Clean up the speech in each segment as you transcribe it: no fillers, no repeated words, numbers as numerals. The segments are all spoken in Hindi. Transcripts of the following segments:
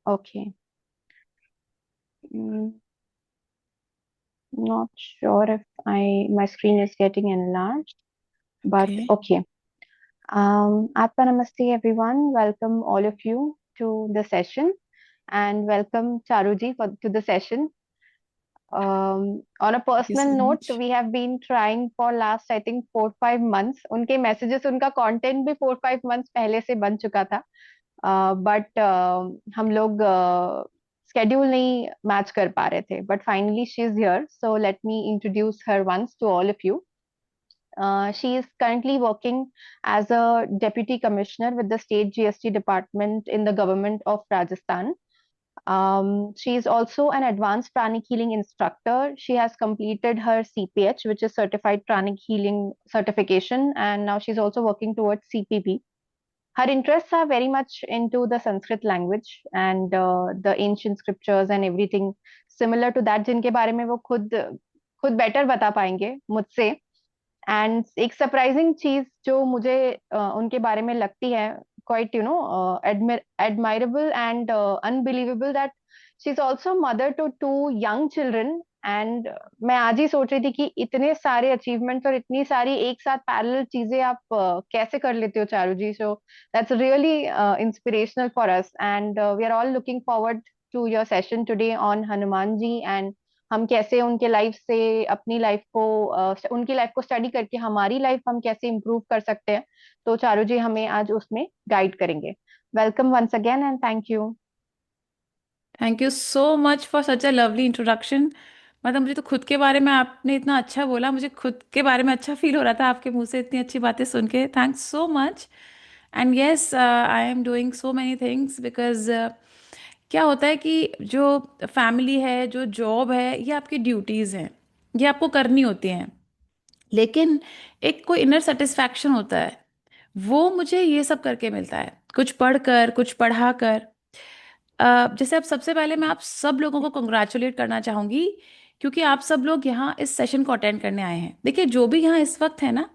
Okay. Mm, Not sure if I my screen is getting enlarged, but okay. okay. Atma Namaste everyone. Welcome all of you to the session and welcome Charuji to the session. On a thank you personal so note, much. we have been trying for last I think 4-5 months. उनके messages, उनका content भी 4-5 months पहले से बन चुका था. बट हम लोग स्केड्यूल नहीं मैच कर पा रहे थे but finally she is here so let me introduce her once to all of you. She is currently working as a deputy commissioner with the state GST department in the government of Rajasthan. She is also an advanced pranic healing instructor. She has completed her CPH, which is Certified Pranic Healing Certification, and now she's also working towards CPP. Her interests are very much into the Sanskrit language and the ancient scriptures and everything similar to that जिनके बारे में वो खुद खुद बेटर बता पाएंगे मुझसे. एंड एक सरप्राइजिंग चीज जो मुझे उनके बारे में लगती है quite admirable and unbelievable that she's also mother to two young children. And मैं आज ही सोच रही थी कि इतने सारे अचीवमेंट्स और इतनी सारी एक साथ पैरेलल चीजें आप कैसे कर लेते हो Charu ji. So that's really inspirational for us and we are all looking forward to your session today on Hanuman ji and हम कैसे उनके लाइफ से अपनी लाइफ को उनकी लाइफ को स्टडी करके हमारी लाइफ हम कैसे इम्प्रूव कर सकते हैं. तो चारू जी हमें आज उसमें गाइड करेंगे. Welcome once again and thank you. Thank you so much for such a lovely introduction. मतलब मुझे तो खुद के बारे में आपने इतना अच्छा बोला, मुझे खुद के बारे में अच्छा फील हो रहा था आपके मुंह से इतनी अच्छी बातें सुन के। Thanks so much. And yes, I am doing so many things because क्या होता है कि जो फैमिली है, जो जॉब है, ये आपकी ड्यूटीज़ हैं, ये आपको करनी होती हैं। लेकिन एक कोई इनर सेटिस्फैक्शन होता है, वो मुझे ये सब करके मिलता है, कुछ पढ़कर, कुछ पढ़ाकर। जैसे अब सबसे पहले मैं आप सब लोगों को कंग्रेचुलेट करना चाहूँगी, क्योंकि आप सब लोग यहाँ इस सेशन को अटेंड करने आए हैं। देखिए, जो भी यहाँ इस वक्त है ना,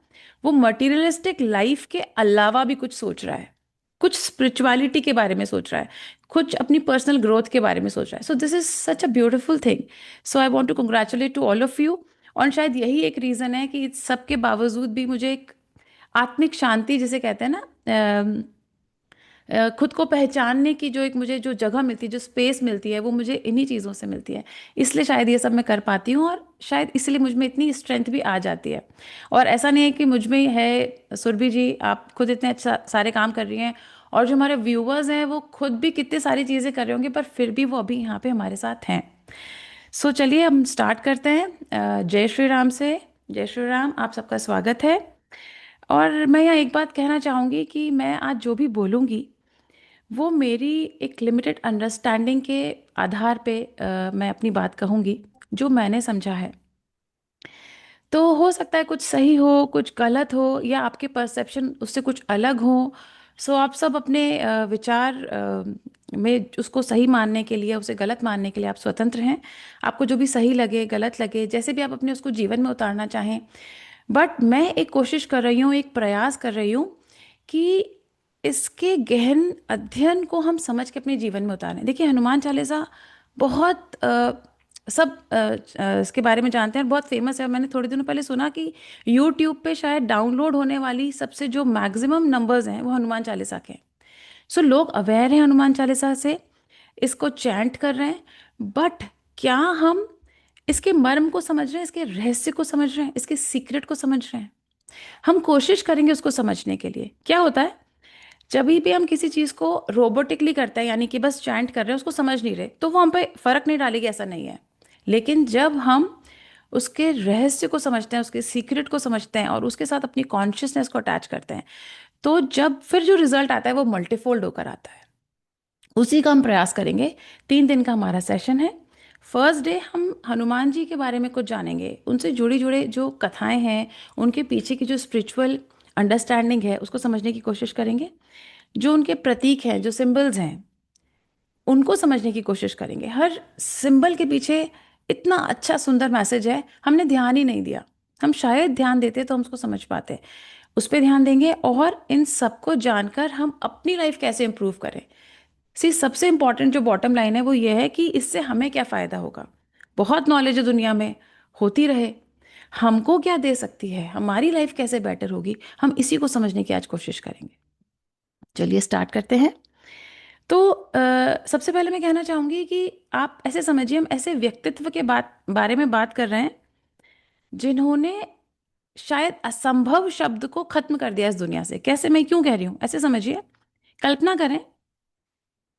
वो मटेरियलिस्टिक लाइफ के अलावा भी कुछ सोच रहा है, कुछ स्पिरिचुअलिटी के बारे में सोच रहा है, कुछ अपनी पर्सनल ग्रोथ के बारे में सोच रहा है। So this is such a beautiful thing. So I want to congratulate to all of you. और शायद यही एक रीज़न है कि इस सब के बावजूद भी मुझे एक आत्मिक शांति जिसे कहते हैं ना, खुद को पहचानने की जो एक मुझे जो जगह मिलती है, जो स्पेस मिलती है, वो मुझे इन्हीं चीज़ों से मिलती है। इसलिए शायद ये सब मैं कर पाती हूँ, और शायद इसलिए मुझ में इतनी स्ट्रेंथ भी आ जाती है। और ऐसा नहीं है कि मुझ में है, सुरभि जी आप खुद इतने अच्छा सारे काम कर रही हैं, और जो हमारे व्यूवर्स हैं वो खुद भी कितनी सारी चीज़ें कर रहे होंगे, पर फिर भी वो अभी यहाँ पे हमारे साथ हैं। सो चलिए हम स्टार्ट करते हैं। जय श्री राम से। जय श्री राम, आप सबका स्वागत है। और मैं यहाँ एक बात कहना चाहूँगी कि मैं आज जो भी बोलूँगी वो मेरी एक लिमिटेड अंडरस्टैंडिंग के आधार पे मैं अपनी बात कहूँगी, जो मैंने समझा है। तो हो सकता है कुछ सही हो, कुछ गलत हो, या आपके परसेप्शन उससे कुछ अलग हो। सो आप सब अपने विचार में उसको सही मानने के लिए, उसे गलत मानने के लिए आप स्वतंत्र हैं। आपको जो भी सही लगे, गलत लगे, जैसे भी आप अपने उसको जीवन में उतारना चाहें। बट मैं एक कोशिश कर रही हूँ, एक प्रयास कर रही हूँ कि इसके गहन अध्ययन को हम समझ के अपने जीवन में उतारें। देखिए, हनुमान चालीसा बहुत सब इसके बारे में जानते हैं, बहुत फेमस है। मैंने थोड़े दिनों पहले सुना कि यूट्यूब पे शायद डाउनलोड होने वाली सबसे जो मैक्सिमम नंबर्स हैं वो हनुमान चालीसा के हैं। सो लोग अवेयर हैं हनुमान चालीसा से, इसको चैंट कर रहे हैं। बट क्या हम इसके मर्म को समझ रहे हैं, इसके रहस्य को समझ रहे हैं, इसके सीक्रेट को समझ रहे हैं? हम कोशिश करेंगे उसको समझने के लिए। क्या होता है, जब भी हम किसी चीज़ को रोबोटिकली करते हैं, यानी कि बस चैंट कर रहे हैं, उसको समझ नहीं रहे, तो वो हम पे फर्क नहीं डालेगी, ऐसा नहीं है। लेकिन जब हम उसके रहस्य को समझते हैं, उसके सीक्रेट को समझते हैं, और उसके साथ अपनी कॉन्शियसनेस को अटैच करते हैं, तो जब फिर जो रिजल्ट आता है वो मल्टीफोल्ड होकर आता है। उसी का हम प्रयास करेंगे। 3 दिन का हमारा सेशन है। फर्स्ट डे हम हनुमान जी के बारे में कुछ जानेंगे, उनसे जुड़ी जुड़े जो कथाएं हैं, उनके पीछे की जो स्पिरिचुअल अंडरस्टैंडिंग है उसको समझने की कोशिश करेंगे। जो उनके प्रतीक हैं, जो सिंबल्स हैं, उनको समझने की कोशिश करेंगे। हर सिंबल के पीछे इतना अच्छा सुंदर मैसेज है, हमने ध्यान ही नहीं दिया। हम शायद ध्यान देते तो हम उसको समझ पाते। उस पर ध्यान देंगे, और इन सबको जानकर हम अपनी लाइफ कैसे इंप्रूव करें, सी सबसे इंपॉर्टेंट जो बॉटम लाइन है वो ये है कि इससे हमें क्या फ़ायदा होगा। बहुत नॉलेज है दुनिया में, होती रहे, हमको क्या दे सकती है, हमारी लाइफ कैसे बेटर होगी, हम इसी को समझने की आज कोशिश करेंगे। चलिए स्टार्ट करते हैं। तो सबसे पहले मैं कहना चाहूँगी कि आप ऐसे समझिए, हम ऐसे व्यक्तित्व के बारे में बात कर रहे हैं जिन्होंने शायद असंभव शब्द को खत्म कर दिया इस दुनिया से। कैसे, मैं क्यों कह रही हूँ, ऐसे समझिए, कल्पना करें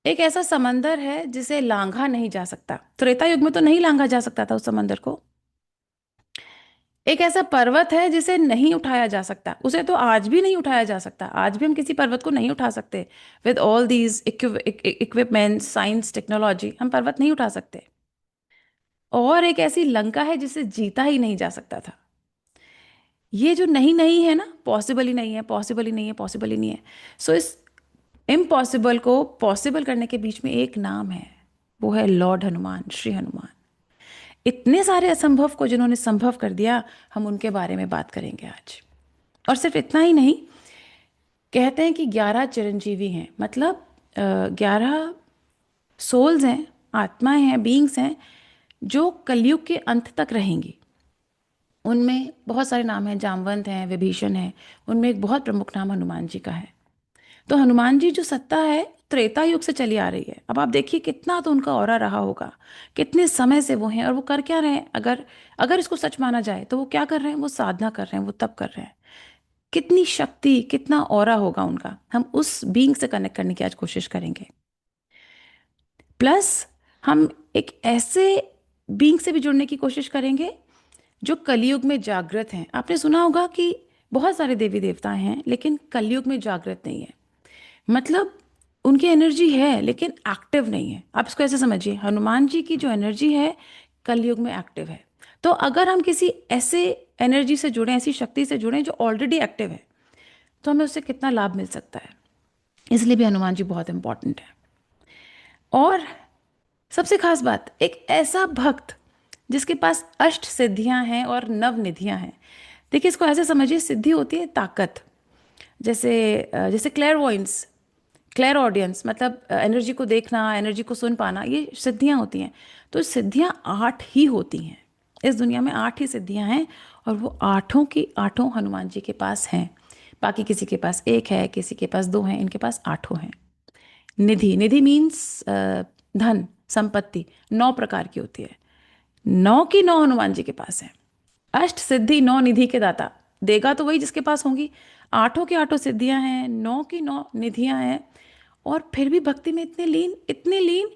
एक ऐसा समंदर है जिसे लांघा नहीं जा सकता। त्रेता युग में तो नहीं लांघा जा सकता था उस समंदर को। एक ऐसा पर्वत है जिसे नहीं उठाया जा सकता, उसे तो आज भी नहीं उठाया जा सकता, आज भी हम किसी पर्वत को नहीं उठा सकते। With all these equipment, science, technology, हम पर्वत नहीं उठा सकते। और एक ऐसी लंका है जिसे जीता ही नहीं जा सकता था। ये जो नहीं नहीं है ना, पॉसिबल ही नहीं है, पॉसिबल ही नहीं है, पॉसिबल ही नहीं है। सो इस इम्पॉसिबल को पॉसिबल करने के बीच में एक नाम है, वो है लॉर्ड हनुमान, श्री हनुमान। इतने सारे असंभव को जिन्होंने संभव कर दिया, हम उनके बारे में बात करेंगे आज। और सिर्फ इतना ही नहीं, कहते हैं कि 11 चिरंजीवी हैं, मतलब 11 सोल्स हैं, आत्माएं हैं, बीइंग्स हैं जो कलयुग के अंत तक रहेंगी। उनमें बहुत सारे नाम हैं, जामवंत हैं, विभीषण हैं, उनमें एक बहुत प्रमुख नाम हनुमान जी का है। तो हनुमान जी जो सत्ता है त्रेता युग से चली आ रही है। अब आप देखिए कितना तो उनका ऑरा रहा होगा, कितने समय से वो हैं, और वो कर क्या रहे हैं। अगर अगर इसको सच माना जाए तो वो क्या कर रहे हैं, वो साधना कर रहे हैं, वो तप कर रहे हैं। कितनी शक्ति, कितना ऑरा होगा उनका, हम उस बीइंग से कनेक्ट करने की आज कोशिश करेंगे। प्लस हम एक ऐसे बीइंग से भी जुड़ने की कोशिश करेंगे जो कलयुग में जागृत हैं। आपने सुना होगा कि बहुत सारे देवी देवता हैं लेकिन कलयुग में जागृत नहीं है। मतलब उनकी एनर्जी है लेकिन एक्टिव नहीं है। आप इसको ऐसे समझिए, हनुमान जी की जो एनर्जी है कलयुग में एक्टिव है। तो अगर हम किसी ऐसे एनर्जी से जुड़े, ऐसी शक्ति से जुड़े जो ऑलरेडी एक्टिव है, तो हमें उससे कितना लाभ मिल सकता है। इसलिए भी हनुमान जी बहुत इंपॉर्टेंट है। और सबसे खास बात, एक ऐसा भक्त जिसके पास अष्ट सिद्धियां हैं और नव निधियां हैं। देखिए इसको ऐसे समझिए, सिद्धि होती है ताकत, जैसे जैसे क्लेयरवॉइंस, क्लेयर ऑडियंस, मतलब एनर्जी को देखना, एनर्जी को सुन पाना, ये सिद्धियां होती हैं। तो सिद्धियां 8 ही होती हैं इस दुनिया में, 8 ही सिद्धियां हैं, और वो आठों की आठों हनुमान जी के पास हैं। बाकी किसी के पास एक है, किसी के पास दो हैं, इनके पास आठों हैं। निधि, निधि मीन्स धन, संपत्ति, 9 प्रकार की होती है। 9 की 9 हनुमान जी के पास है। अष्ट सिद्धि 9 निधि के दाता, देगा तो वही जिसके पास होंगी। आठों की आठों सिद्धियां हैं, 9 की 9 निधियां हैं। और फिर भी भक्ति में इतने लीन, इतने लीन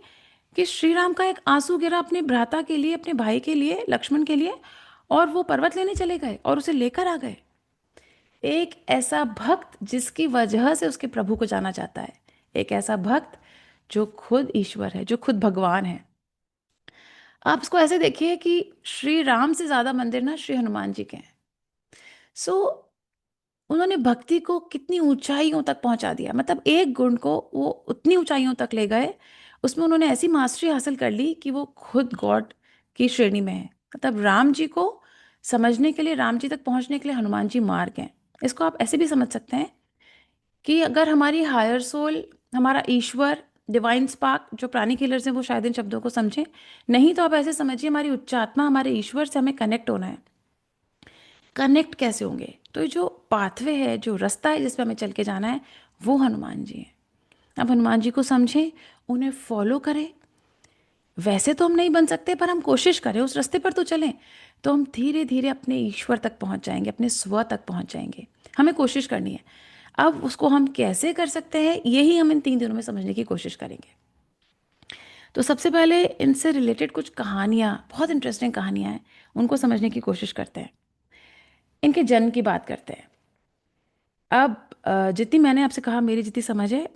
कि श्री राम का एक आंसू गिरा अपने भ्राता के लिए, अपने भाई के लिए, लक्ष्मण के लिए, और वो पर्वत लेने चले गए और उसे लेकर आ गए। एक ऐसा भक्त जिसकी वजह से उसके प्रभु को जाना जाता है। एक ऐसा भक्त जो खुद ईश्वर है, जो खुद भगवान है। आप इसको ऐसे देखिए कि श्री राम से ज्यादा मंदिर ना श्री हनुमान जी के हैं। सो उन्होंने भक्ति को कितनी ऊंचाइयों तक पहुंचा दिया, मतलब एक गुण को वो उतनी ऊंचाइयों तक ले गए, उसमें उन्होंने ऐसी मास्टरी हासिल कर ली कि वो खुद गॉड की श्रेणी में है। मतलब राम जी को समझने के लिए, राम जी तक पहुंचने के लिए हनुमान जी मार्ग हैं। इसको आप ऐसे भी समझ सकते हैं कि अगर हमारी हायर सोल, हमारा ईश्वर, डिवाइन स्पार्क, जो प्राणी किलर्स हैं वो शायद इन शब्दों को समझें, नहीं तो आप ऐसे समझिए हमारी उच्च आत्मा, हमारे ईश्वर से हमें कनेक्ट होना है। कनेक्ट कैसे होंगे, तो ये जो पाथवे है, जो रास्ता है जिस पे हमें चल के जाना है, वो हनुमान जी हैं। अब हनुमान जी को समझें, उन्हें फॉलो करें। वैसे तो हम नहीं बन सकते, पर हम कोशिश करें, उस रास्ते पर तो चलें, तो हम धीरे धीरे अपने ईश्वर तक पहुंच जाएंगे, अपने स्व तक पहुंच जाएंगे। हमें कोशिश करनी है। अब उसको हम कैसे कर सकते हैं, यही हम इन 3 दिनों में समझने की कोशिश करेंगे। तो सबसे पहले इनसे रिलेटेड कुछ कहानियाँ, बहुत इंटरेस्टिंग कहानियाँ हैं, उनको समझने की कोशिश करते हैं। इनके जन्म की बात करते हैं। अब जितनी मैंने आपसे कहा, मेरी जितनी समझ है,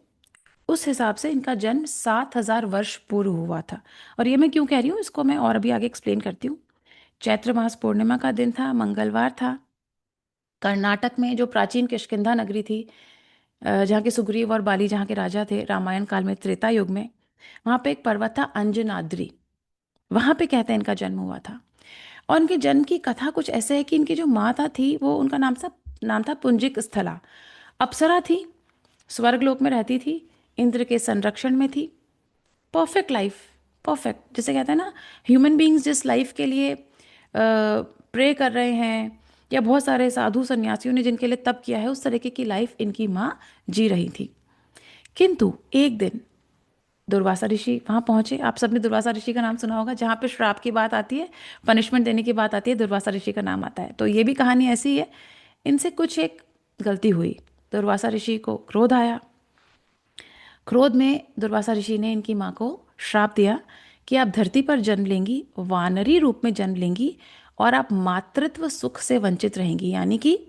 उस हिसाब से इनका जन्म 7,000 वर्ष पूर्व हुआ था। और ये मैं क्यों कह रही हूँ, इसको मैं और अभी आगे एक्सप्लेन करती हूँ। चैत्र मास पूर्णिमा का दिन था, मंगलवार था। कर्नाटक में जो प्राचीन किष्किंधा नगरी थी, जहाँ के सुग्रीव और बाली जहाँ के राजा थे रामायण काल में, त्रेता युग में, वहाँ पे एक पर्वत था अंजनाद्री। वहाँ पे कहते हैं इनका जन्म हुआ था। और इनके जन्म की कथा कुछ ऐसे है कि इनकी जो माता थी, वो, उनका नाम था पुंजिक स्थला। अप्सरा थी, स्वर्गलोक में रहती थी, इंद्र के संरक्षण में थी। परफेक्ट लाइफ, परफेक्ट, जैसे कहते हैं ना, ह्यूमन बीइंग्स जिस लाइफ के लिए प्रे कर रहे हैं, या बहुत सारे साधु सन्यासियों ने जिनके लिए तप किया है, उस तरीके की लाइफ इनकी माँ जी रही थी। किंतु एक दिन दुर्वासा ऋषि वहां पहुंचे। आप सबने दुर्वासा ऋषि का नाम सुना होगा, जहाँ पे श्राप की बात आती है, पनिशमेंट देने की बात आती है, दुर्वासा ऋषि का नाम आता है। तो ये भी कहानी ऐसी ही है। इनसे कुछ एक गलती हुई, दुर्वासा ऋषि को क्रोध आया। क्रोध में दुर्वासा ऋषि ने इनकी माँ को श्राप दिया कि आप धरती पर जन्म लेंगी, वानरी रूप में जन्म लेंगी, और आप मातृत्व सुख से वंचित रहेंगी। यानी कि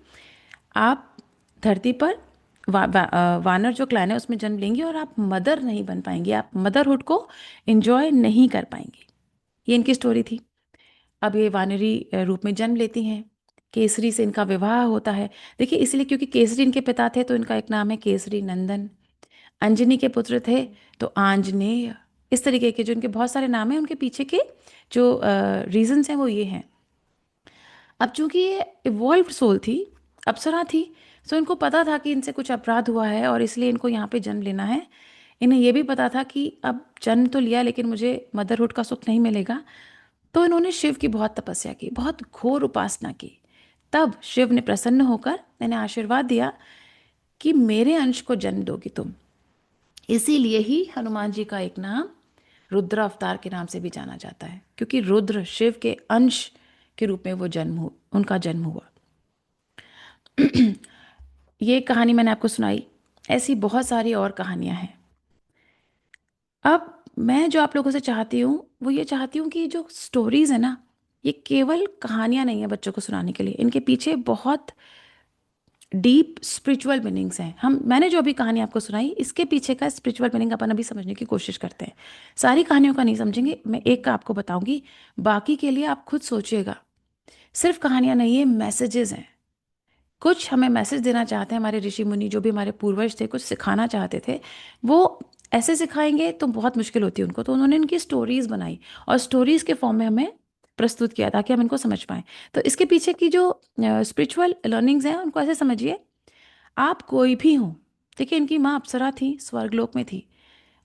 आप धरती पर वानर जो क्लैन है उसमें जन्म लेंगी, और आप मदर नहीं बन पाएंगी, आप मदरहुड को एंजॉय नहीं कर पाएंगी। ये इनकी स्टोरी थी। अब ये वानरी रूप में जन्म लेती हैं। केसरी से इनका विवाह होता है। देखिए, इसलिए क्योंकि केसरी इनके पिता थे तो इनका एक नाम है केसरी नंदन। अंजनी के पुत्र थे तो आंजनेय। इस तरीके के जो इनके बहुत सारे नाम हैं, उनके पीछे के जो रीजंस हैं वो ये हैं। अब चूंकि ये इवॉल्व्ड सोल थी, अप्सरा थी, तो इनको पता था कि इनसे कुछ अपराध हुआ है और इसलिए इनको यहाँ पे जन्म लेना है। इन्हें ये भी पता था कि अब जन्म तो लिया लेकिन मुझे मदरहुड का सुख नहीं मिलेगा। तो इन्होंने शिव की बहुत तपस्या की, बहुत घोर उपासना की। तब शिव ने प्रसन्न होकर इन्हें आशीर्वाद दिया कि मेरे अंश को जन्म दोगी तुम। इसीलिए ही हनुमान जी का एक नाम रुद्र अवतार के नाम से भी जाना जाता है, क्योंकि रुद्र शिव के अंश के रूप में वो उनका जन्म हुआ। ये कहानी मैंने आपको सुनाई, ऐसी बहुत सारी और कहानियां हैं। अब मैं जो आप लोगों से चाहती हूँ वो ये चाहती हूँ कि जो स्टोरीज है ना, ये केवल कहानियां नहीं है बच्चों को सुनाने के लिए, इनके पीछे बहुत डीप स्पिरिचुअल मीनिंग्स हैं। मैंने जो अभी कहानी आपको सुनाई, इसके पीछे का स्पिरिचुअल मीनिंग अपन अभी समझने की कोशिश करते हैं। सारी कहानियों का नहीं समझेंगे, मैं एक का आपको बताऊंगी, बाकी के लिए आप खुद सोचिएगा। सिर्फ कहानियां नहीं है, मैसेजेस हैं। कुछ हमें मैसेज देना चाहते हैं हमारे ऋषि मुनि, जो भी हमारे पूर्वज थे, कुछ सिखाना चाहते थे। वो ऐसे सिखाएंगे तो बहुत मुश्किल होती है उनको, तो उन्होंने इनकी स्टोरीज बनाई और स्टोरीज के फॉर्म में हमें प्रस्तुत किया ताकि हम इनको समझ पाएं। तो इसके पीछे की जो स्पिरिचुअल लर्निंग्स हैं उनको ऐसे समझिए, आप कोई भी हो। देखिए, इनकी माँ अप्सरा थी, स्वर्गलोक में थी,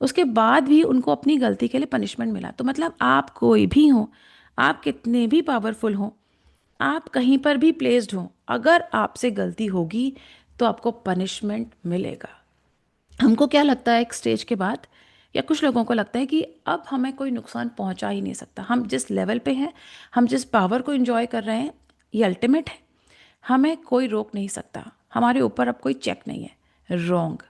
उसके बाद भी उनको अपनी गलती के लिए पनिशमेंट मिला। तो मतलब आप कोई भी हो, आप कितने भी पावरफुल हो, आप कहीं पर भी प्लेस्ड हो, अगर आपसे गलती होगी तो आपको पनिशमेंट मिलेगा। हमको क्या लगता है एक स्टेज के बाद, या कुछ लोगों को लगता है कि अब हमें कोई नुकसान पहुंचा ही नहीं सकता, हम जिस लेवल पे हैं, हम जिस पावर को एंजॉय कर रहे हैं, ये अल्टीमेट है, हमें कोई रोक नहीं सकता, हमारे ऊपर अब कोई चेक नहीं है। रॉन्ग।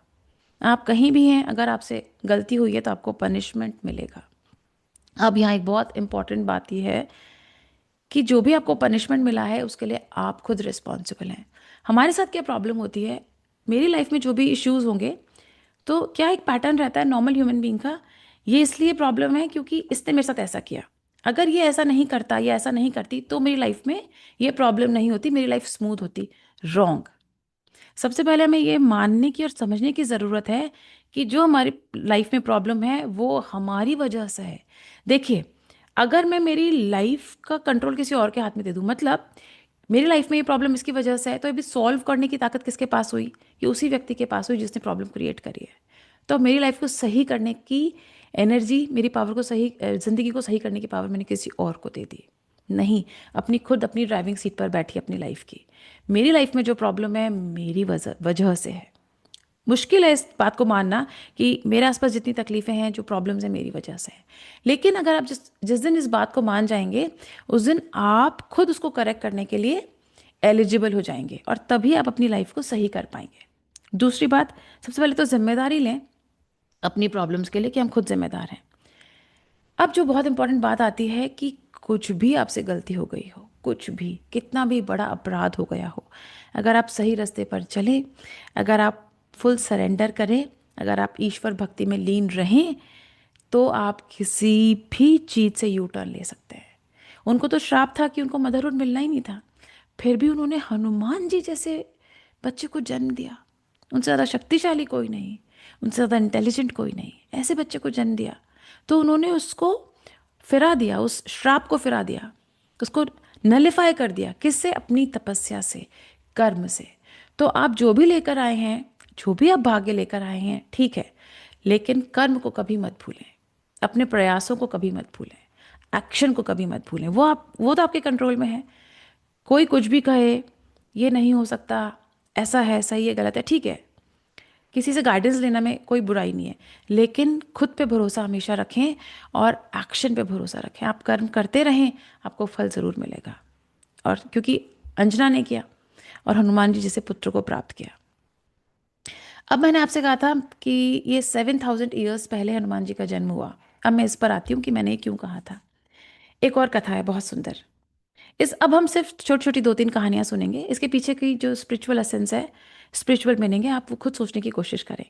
आप कहीं भी हैं, अगर आपसे गलती हुई है तो आपको पनिशमेंट मिलेगा। अब यहाँ एक बहुत इंपॉर्टेंट बात यह है कि जो भी आपको पनिशमेंट मिला है उसके लिए आप खुद रिस्पॉन्सिबल हैं। हमारे साथ क्या प्रॉब्लम होती है, मेरी लाइफ में जो भी इश्यूज होंगे, तो क्या एक पैटर्न रहता है नॉर्मल ह्यूमन बीइंग का, ये इसलिए प्रॉब्लम है क्योंकि इसने मेरे साथ ऐसा किया, अगर ये ऐसा नहीं करता या ऐसा नहीं करती तो मेरी लाइफ में ये प्रॉब्लम नहीं होती, मेरी लाइफ स्मूथ होती। रॉन्ग। सबसे पहले हमें ये मानने की और समझने की ज़रूरत है कि जो हमारी लाइफ में प्रॉब्लम है वो हमारी वजह से है। देखिए, अगर मैं मेरी लाइफ का कंट्रोल किसी और के हाथ में दे दूं, मतलब मेरी लाइफ में ये प्रॉब्लम इसकी वजह से है, तो अभी सॉल्व करने की ताकत किसके पास हुई? ये उसी व्यक्ति के पास हुई जिसने प्रॉब्लम क्रिएट करी है। तो मेरी लाइफ को सही करने की एनर्जी, मेरी पावर को सही, ज़िंदगी को सही करने की पावर मैंने किसी और को दे दी। नहीं, अपनी खुद अपनी ड्राइविंग सीट पर बैठी अपनी लाइफ की। मेरी लाइफ में जो प्रॉब्लम है मेरी वजह वजह से है। मुश्किल है इस बात को मानना कि मेरे आसपास जितनी तकलीफें हैं, जो प्रॉब्लम्स हैं, मेरी वजह से हैं। लेकिन अगर आप जिस जिस दिन इस बात को मान जाएंगे, उस दिन आप खुद उसको करेक्ट करने के लिए एलिजिबल हो जाएंगे और तभी आप अपनी लाइफ को सही कर पाएंगे। दूसरी बात, सबसे पहले तो जिम्मेदारी लें अपनी प्रॉब्लम्स के लिए कि हम खुद जिम्मेदार हैं। अब जो बहुत इंपॉर्टेंट बात आती है कि कुछ भी आपसे गलती हो गई हो, कुछ भी, कितना भी बड़ा अपराध हो गया हो, अगर आप सही रास्ते पर चलें, अगर आप फुल सरेंडर करें, अगर आप ईश्वर भक्ति में लीन रहें, तो आप किसी भी चीज़ से यू टर्न ले सकते हैं। उनको तो श्राप था कि उनको मदरहुड मिलना ही नहीं था, फिर भी उन्होंने हनुमान जी जैसे बच्चे को जन्म दिया। उनसे ज़्यादा शक्तिशाली कोई नहीं, उनसे ज़्यादा इंटेलिजेंट कोई नहीं, ऐसे बच्चे को जन्म दिया। तो उन्होंने उसको फिरा दिया, उस श्राप को फिरा दिया, उसको नलिफाई कर दिया। किससे? अपनी तपस्या से, कर्म से। तो आप जो भी लेकर आए हैं, जो भी आप भाग्य लेकर आए हैं, ठीक है, लेकिन कर्म को कभी मत भूलें। अपने प्रयासों को कभी मत भूलें, एक्शन को कभी मत भूलें। वो तो आपके कंट्रोल में है। कोई कुछ भी कहे, ये नहीं हो सकता, ऐसा है, सही है, गलत है, ठीक है, किसी से गाइडेंस लेना में कोई बुराई नहीं है, लेकिन खुद पे भरोसा हमेशा रखें और एक्शन पे भरोसा रखें। आप कर्म करते रहें, आपको फल ज़रूर मिलेगा। और क्योंकि अंजना ने किया और हनुमान जी जैसे पुत्र को प्राप्त किया। अब मैंने आपसे कहा था कि ये 7,000 ईयर्स पहले हनुमान जी का जन्म हुआ। अब मैं इस पर आती हूँ कि मैंने ये क्यों कहा था। एक और कथा है बहुत सुंदर। इस अब हम सिर्फ छोटी छोटी 2-3 कहानियां सुनेंगे, इसके पीछे की जो स्पिरिचुअल एसेंस है, स्पिरिचुअल मीनिंग है, आप वो खुद सोचने की कोशिश करें।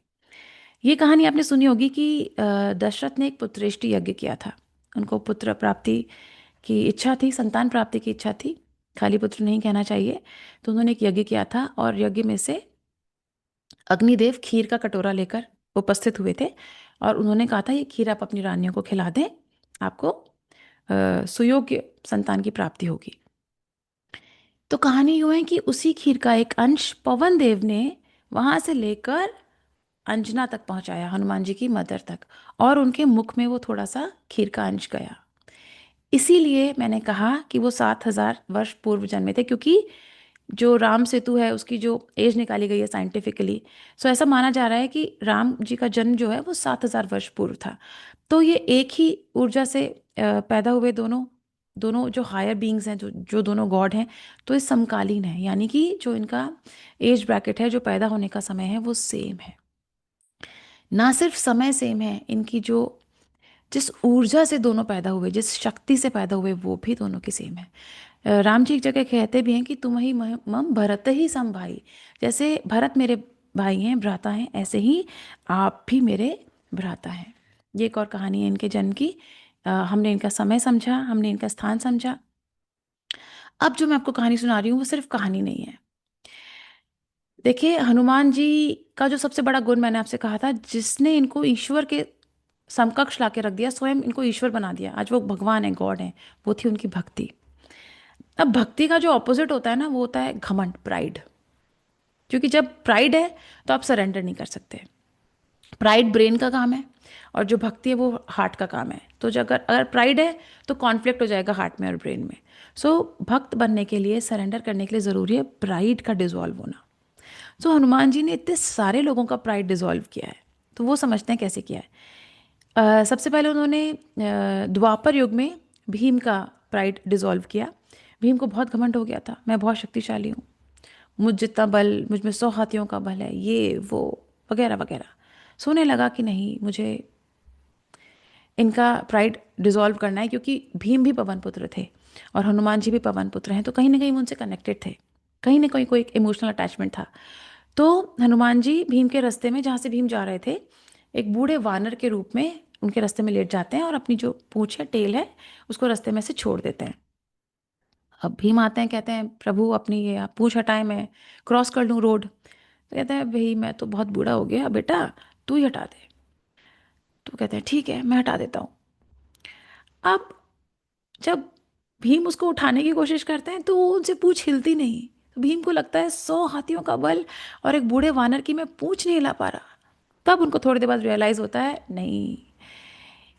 ये कहानी आपने सुनी होगी कि दशरथ ने एक पुत्रेष्टि यज्ञ किया था। उनको पुत्र प्राप्ति की इच्छा थी, संतान प्राप्ति की इच्छा थी, खाली पुत्र नहीं कहना चाहिए। तो उन्होंने एक यज्ञ किया था और यज्ञ में से अग्निदेव खीर का कटोरा लेकर उपस्थित हुए थे और उन्होंने कहा था ये खीर आप अपनी रानियों को खिला दें, आपको सुयोग्य संतान की प्राप्ति होगी। तो कहानी यूं है कि उसी खीर का एक अंश पवन देव ने वहां से लेकर अंजना तक पहुंचाया, हनुमान जी की मदर तक, और उनके मुख में वो थोड़ा सा खीर का अंश गया। इसीलिए मैंने कहा कि वो 7,000 वर्ष पूर्व जन्मे थे, क्योंकि जो राम सेतु है उसकी जो एज निकाली गई है साइंटिफिकली, सो ऐसा माना जा रहा है कि राम जी का जन्म जो है वो 7,000 वर्ष पूर्व था। तो ये एक ही ऊर्जा से पैदा हुए दोनों दोनों जो हायर बीइंग्स हैं, जो जो दोनों गॉड हैं, तो ये समकालीन है, यानी कि जो इनका एज ब्रैकेट है, जो पैदा होने का समय है, वो सेम है। ना सिर्फ समय सेम है, इनकी जो जिस ऊर्जा से दोनों पैदा हुए, जिस शक्ति से पैदा हुए, वो भी दोनों की सेम है। राम जी एक जगह कहते भी हैं कि तुम ही मम भरत ही सम भाई। जैसे भरत मेरे भाई हैं, भ्राता हैं, ऐसे ही आप भी मेरे भ्राता हैं। ये एक और कहानी है इनके जन्म की। हमने इनका समय समझा, हमने इनका स्थान समझा। अब जो मैं आपको कहानी सुना रही हूँ वो सिर्फ कहानी नहीं है। देखिए, हनुमान जी का जो सबसे बड़ा गुण मैंने आपसे कहा था, जिसने इनको ईश्वर के समकक्ष लाके रख दिया, स्वयं इनको ईश्वर बना दिया, आज वो भगवान है, गॉड है, वो थी उनकी भक्ति। अब भक्ति का जो ऑपोजिट होता है ना, वो होता है घमंड, प्राइड। क्योंकि जब प्राइड है तो आप सरेंडर नहीं कर सकते। प्राइड ब्रेन का काम है और जो भक्ति है वो हार्ट का काम है। तो जो अगर अगर प्राइड है तो कॉन्फ्लिक्ट हो जाएगा हार्ट में और ब्रेन में। सो भक्त बनने के लिए, सरेंडर करने के लिए ज़रूरी है प्राइड का डिजॉल्व होना। सो हनुमान जी ने इतने सारे लोगों का प्राइड डिजॉल्व किया है। तो वो समझते हैं कैसे किया है। सबसे पहले उन्होंने द्वापर युग में भीम का प्राइड डिजॉल्व किया। भीम को बहुत घमंड हो गया था, मैं बहुत शक्तिशाली हूँ, मुझ जितना बल, मुझ में 100 हाथियों का बल है, ये वो वगैरह वगैरह। सोने लगा कि नहीं, मुझे इनका प्राइड डिजॉल्व करना है, क्योंकि भीम भी पवन पुत्र थे और हनुमान जी भी पवन पुत्र हैं, तो कहीं ना कहीं वो उनसे कनेक्टेड थे, कहीं ना कहीं कोई एक इमोशनल अटैचमेंट था। तो हनुमान जी भीम के रास्ते में, जहाँ से भीम जा रहे थे, एक बूढ़े वानर के रूप में उनके रास्ते में लेट जाते हैं और अपनी जो पूंछ है, टेल है, उसको रास्ते में से छोड़ देते हैं। अब भीम आते हैं, कहते हैं प्रभु अपनी ये आप पूंछ हटाएं, मैं क्रॉस कर लूँ रोड। तो कहते हैं भाई मैं तो बहुत बूढ़ा हो गया बेटा, तू ही हटा दे। तो कहते हैं ठीक है, मैं हटा देता हूँ। अब जब भीम उसको उठाने की कोशिश करते हैं तो उनसे पूंछ हिलती नहीं। तो भीम को लगता है 100 हाथियों का बल और एक बूढ़े वानर की मैं पूंछ नहीं हिला पा रहा। तब उनको थोड़ी देर बाद रियलाइज होता है, नहीं,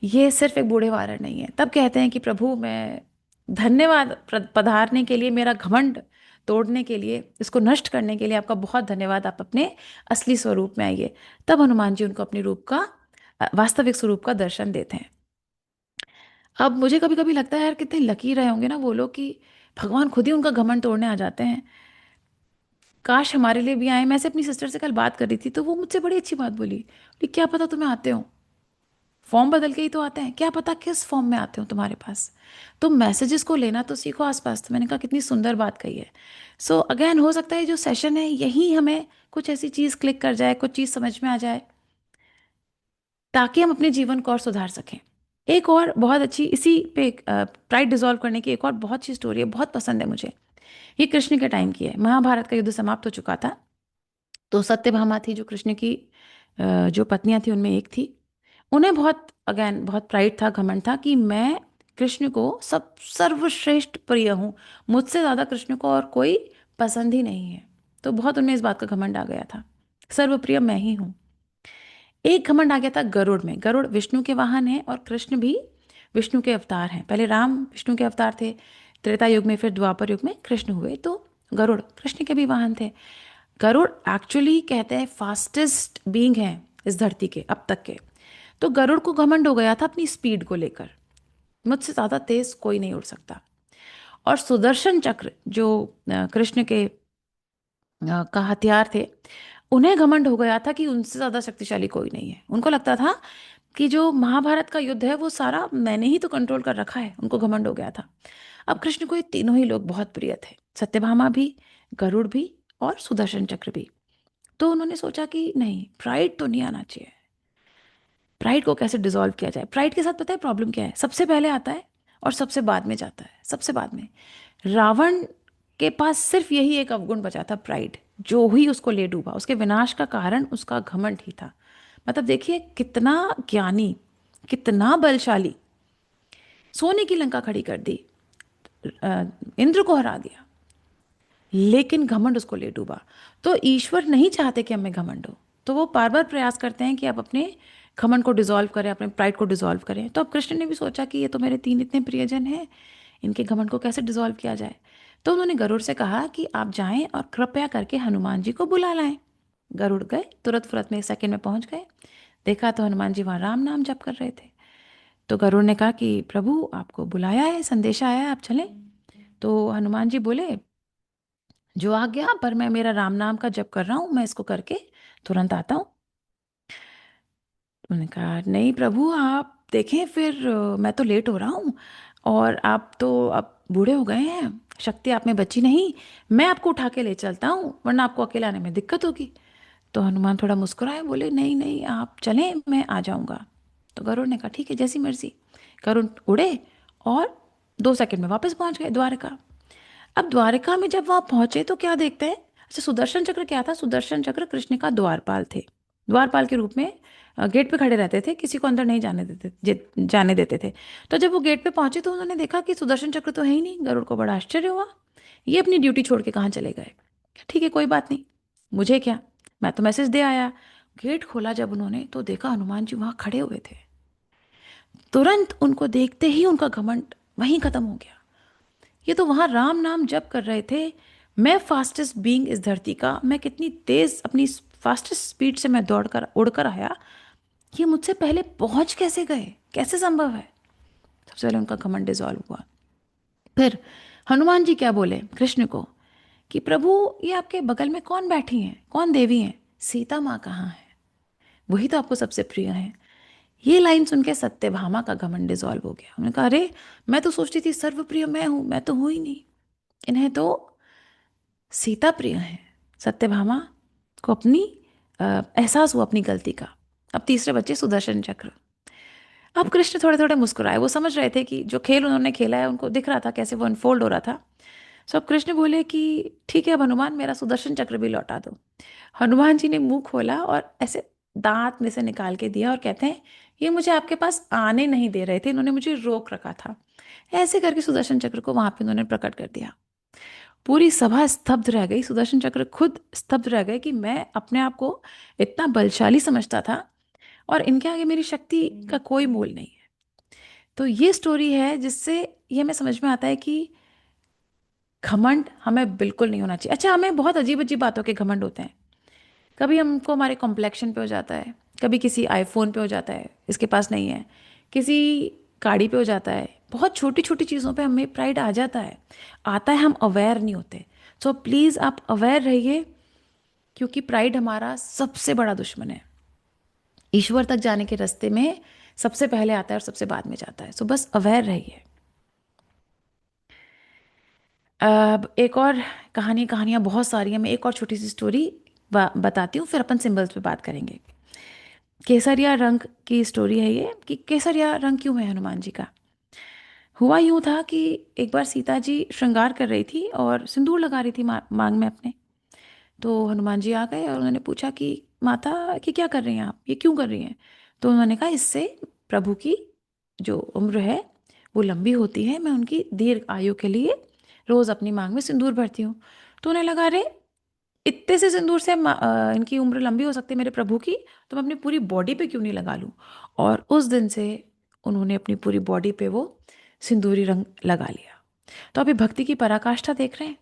ये सिर्फ एक बूढ़े वानर नहीं है। तब कहते हैं कि प्रभु मैं धन्यवाद, पधारने के लिए, मेरा घमंड तोड़ने के लिए, इसको नष्ट करने के लिए आपका बहुत धन्यवाद, आप अपने असली स्वरूप में आइए। तब हनुमान जी उनको अपने रूप का, वास्तविक स्वरूप का दर्शन देते हैं। अब मुझे कभी कभी लगता है यार, कितने लकी रहे होंगे ना वो लोग कि भगवान खुद ही उनका घमंड तोड़ने आ जाते हैं। काश हमारे लिए भी आए। मैं से अपनी सिस्टर से कल बात कर रही थी तो वो मुझसे बड़ी अच्छी बात बोली, बोली क्या पता तुम्हें आते हो, फॉर्म बदल के ही तो आते हैं, क्या पता किस फॉर्म में आते हो तुम्हारे पास। तो मैसेजेस को लेना तो सीखो आसपास। तो मैंने कहा कितनी सुंदर बात कही है। सो अगेन, हो सकता है जो सेशन है यही हमें कुछ ऐसी चीज़ क्लिक कर जाए, कुछ चीज़ समझ में आ जाए, ताकि हम अपने जीवन को और सुधार सकें। एक और बहुत अच्छी इसी पे प्राइड डिजॉल्व करने की एक और बहुत अच्छी स्टोरी है, बहुत पसंद है मुझे। ये कृष्ण के टाइम की है। महाभारत का युद्ध समाप्त हो चुका था। तो सत्यभामा थी जो कृष्ण की जो पत्नियां थी उनमें एक थी। उन्हें बहुत, अगेन, बहुत प्राइड था, घमंड था कि मैं कृष्ण को सब सर्वश्रेष्ठ प्रिय हूँ, मुझसे ज़्यादा कृष्ण को और कोई पसंद ही नहीं है। तो बहुत उनमें इस बात का घमंड आ गया था, सर्वप्रिय मैं ही हूँ। एक घमंड आ गया था गरुड़ में। गरुड़ विष्णु के वाहन है और कृष्ण भी विष्णु के अवतार हैं। पहले राम विष्णु के अवतार थे, त्रेता युग में, फिर द्वापर युग में कृष्ण हुए, तो गरुड़ कृष्ण के भी वाहन थे। गरुड़ एक्चुअली कहते हैं फास्टेस्ट बीइंग है इस धरती के अब तक के। तो गरुड़ को घमंड हो गया था अपनी स्पीड को लेकर, मुझसे ज़्यादा तेज कोई नहीं उड़ सकता। और सुदर्शन चक्र जो कृष्ण के का हथियार थे, उन्हें घमंड हो गया था कि उनसे ज़्यादा शक्तिशाली कोई नहीं है। उनको लगता था कि जो महाभारत का युद्ध है वो सारा मैंने ही तो कंट्रोल कर रखा है, उनको घमंड हो गया था। अब कृष्ण को ये तीनों ही लोग बहुत प्रिय थे, सत्यभामा भी, गरुड़ भी और सुदर्शन चक्र भी। तो उन्होंने सोचा कि नहीं, प्राइड तो नहीं आना चाहिए। प्राइड को कैसे डिसॉल्व किया जाए? प्राइड के साथ पता है प्रॉब्लम क्या है? सबसे पहले आता है और सबसे बाद में जाता है, सबसे बाद में। रावण के पास सिर्फ यही एक अवगुण बचा था, प्राइड, जो ही उसको ले डूबा। उसके विनाश का कारण उसका घमंड ही था। मतलब देखिए कितना ज्ञानी, कितना बलशाली, सोने की लंका खड़ी कर दी, इंद्र को हरा दिया, लेकिन घमंड उसको ले डूबा। तो ईश्वर नहीं चाहते कि हमें घमंड हो, तो वो बार बार प्रयास करते हैं कि आप अपने घमंड को डिसॉल्व करें, अपने प्राइड को डिसॉल्व करें। तो अब कृष्ण ने भी सोचा कि ये तो मेरे तीन इतने प्रियजन हैं, इनके घमंड को कैसे डिसॉल्व किया जाए। तो उन्होंने गरुड़ से कहा कि आप जाएं और कृपया करके हनुमान जी को बुला लाएं। गरुड़ गए, तुरंत फुरत में 1 सेकंड में पहुंच गए। देखा तो हनुमान जी वहां राम नाम जप कर रहे थे। तो गरुड़ ने कहा कि प्रभु आपको बुलाया है, संदेशा आया है, आप चलें। तो हनुमान जी बोले जो आ गया, पर मैं मेरा राम नाम का जप कर रहा हूँ, मैं इसको करके तुरंत आता हूँ। उन्होंने कहा नहीं प्रभु, आप देखें फिर मैं तो लेट हो रहा हूँ और आप तो अब बूढ़े हो गए हैं, शक्ति आप में बची नहीं, मैं आपको उठा के ले चलता हूँ, वरना आपको अकेले आने में दिक्कत होगी। तो हनुमान थोड़ा मुस्कुराए, बोले नहीं नहीं आप चलें, मैं आ जाऊँगा। तो गरुड़ ने कहा ठीक है, जैसी मर्जी। गरुड़ उड़े और 2 सेकंड में वापस पहुंच गए द्वारका। अब द्वारका में जब वहां पहुंचे तो क्या देखते हैं? अच्छा, सुदर्शन चक्र क्या था? सुदर्शन चक्र कृष्ण का द्वारपाल थे। द्वारपाल के रूप में गेट पे खड़े रहते थे, किसी को अंदर नहीं जाने देते थे। तो जब वो गेट पे पहुंचे तो उन्होंने देखा कि सुदर्शन चक्र तो है ही नहीं। गरुड़ को बड़ा आश्चर्य हुआ, ये अपनी ड्यूटी छोड़ के कहाँ चले गए। ठीक है, कोई बात नहीं, मुझे क्या, मैं तो मैसेज दे आया। गेट खोला जब उन्होंने तो देखा हनुमान जी वहां खड़े हुए थे। तुरंत उनको देखते ही उनका घमंड वहीं खत्म हो गया। ये तो वहां राम नाम जप कर रहे थे, मैं फास्टेस्ट बीइंग इस धरती का, मैं कितनी तेज अपनी फास्टेस्ट स्पीड से मैं दौड़कर उड़कर आया, ये मुझसे पहले पहुंच कैसे गए, कैसे संभव है? सबसे पहले उनका घमंड डिसॉल्व हुआ। फिर हनुमान जी क्या बोले कृष्ण को कि प्रभु ये आपके बगल में कौन बैठी हैं, कौन देवी हैं? सीता माँ कहाँ है? वही तो आपको सबसे प्रिय है। ये लाइन सुन के सत्यभामा का घमंड डिसॉल्व हो गया। उन्होंने कहा अरे, मैं तो सोचती थी सर्वप्रिय मैं हूं, मैं तो हूं ही नहीं, इन्हें तो सीता प्रिय है। सत्यभामा को अपनी एहसास हुआ अपनी गलती का। अब तीसरे बच्चे सुदर्शन चक्र। अब कृष्ण थोड़े थोड़े मुस्कुराए, वो समझ रहे थे कि जो खेल उन्होंने खेला है उनको दिख रहा था कैसे वो अनफोल्ड हो रहा था। सो अब कृष्ण बोले कि ठीक है, अब हनुमान मेरा सुदर्शन चक्र भी लौटा दो। हनुमान जी ने मुंह खोला और ऐसे दांत में से निकाल के दिया और कहते हैं ये मुझे आपके पास आने नहीं दे रहे थे, इन्होंने मुझे रोक रखा था। ऐसे करके सुदर्शन चक्र को वहां पे उन्होंने प्रकट कर दिया। पूरी सभा स्तब्ध रह गई, सुदर्शन चक्र खुद स्तब्ध रह गए कि मैं अपने आप को इतना बलशाली समझता था और इनके आगे मेरी शक्ति का कोई मोल नहीं है। तो ये स्टोरी है जिससे ये हमें समझ में आता है कि घमंड हमें बिल्कुल नहीं होना चाहिए। अच्छा, हमें बहुत अजीब अजीब बातों के घमंड होते हैं। कभी हमको हमारे कॉम्प्लेक्शन पे हो जाता है, कभी किसी आईफोन पे हो जाता है, इसके पास नहीं है, किसी गाड़ी पे हो जाता है, बहुत छोटी छोटी चीज़ों पे हमें प्राइड आ जाता है, आता है, हम अवेयर नहीं होते। सो प्लीज़ आप अवेयर रहिए, क्योंकि प्राइड हमारा सबसे बड़ा दुश्मन है। ईश्वर तक जाने के रास्ते में सबसे पहले आता है और सबसे बाद में जाता है। सो बस अवेयर रहिए। अब एक और कहानियाँ बहुत सारी हैं, मैं एक और छोटी सी स्टोरी बताती हूँ, फिर अपन सिंबल्स पे बात करेंगे। केसरिया रंग की स्टोरी है ये, कि केसरिया रंग क्यों है हनुमान जी का। हुआ यूं था कि एक बार सीता जी श्रृंगार कर रही थी और सिंदूर लगा रही थी मांग में अपने। तो हनुमान जी आ गए और उन्होंने पूछा कि माता कि क्या कर रही हैं आप, ये क्यों कर रही हैं? तो उन्होंने कहा इससे प्रभु की जो उम्र है वो लंबी होती है, मैं उनकी दीर्घ आयु के लिए रोज अपनी मांग में सिंदूर भरती हूँ। तो उन्हें लगा अरे, इतने से सिंदूर से इनकी उम्र लंबी हो सकती है मेरे प्रभु की, तो मैं अपनी पूरी बॉडी पे क्यों नहीं लगा लूं। और उस दिन से उन्होंने अपनी पूरी बॉडी पे वो सिंदूरी रंग लगा लिया। तो अभी भक्ति की पराकाष्ठा देख रहे हैं।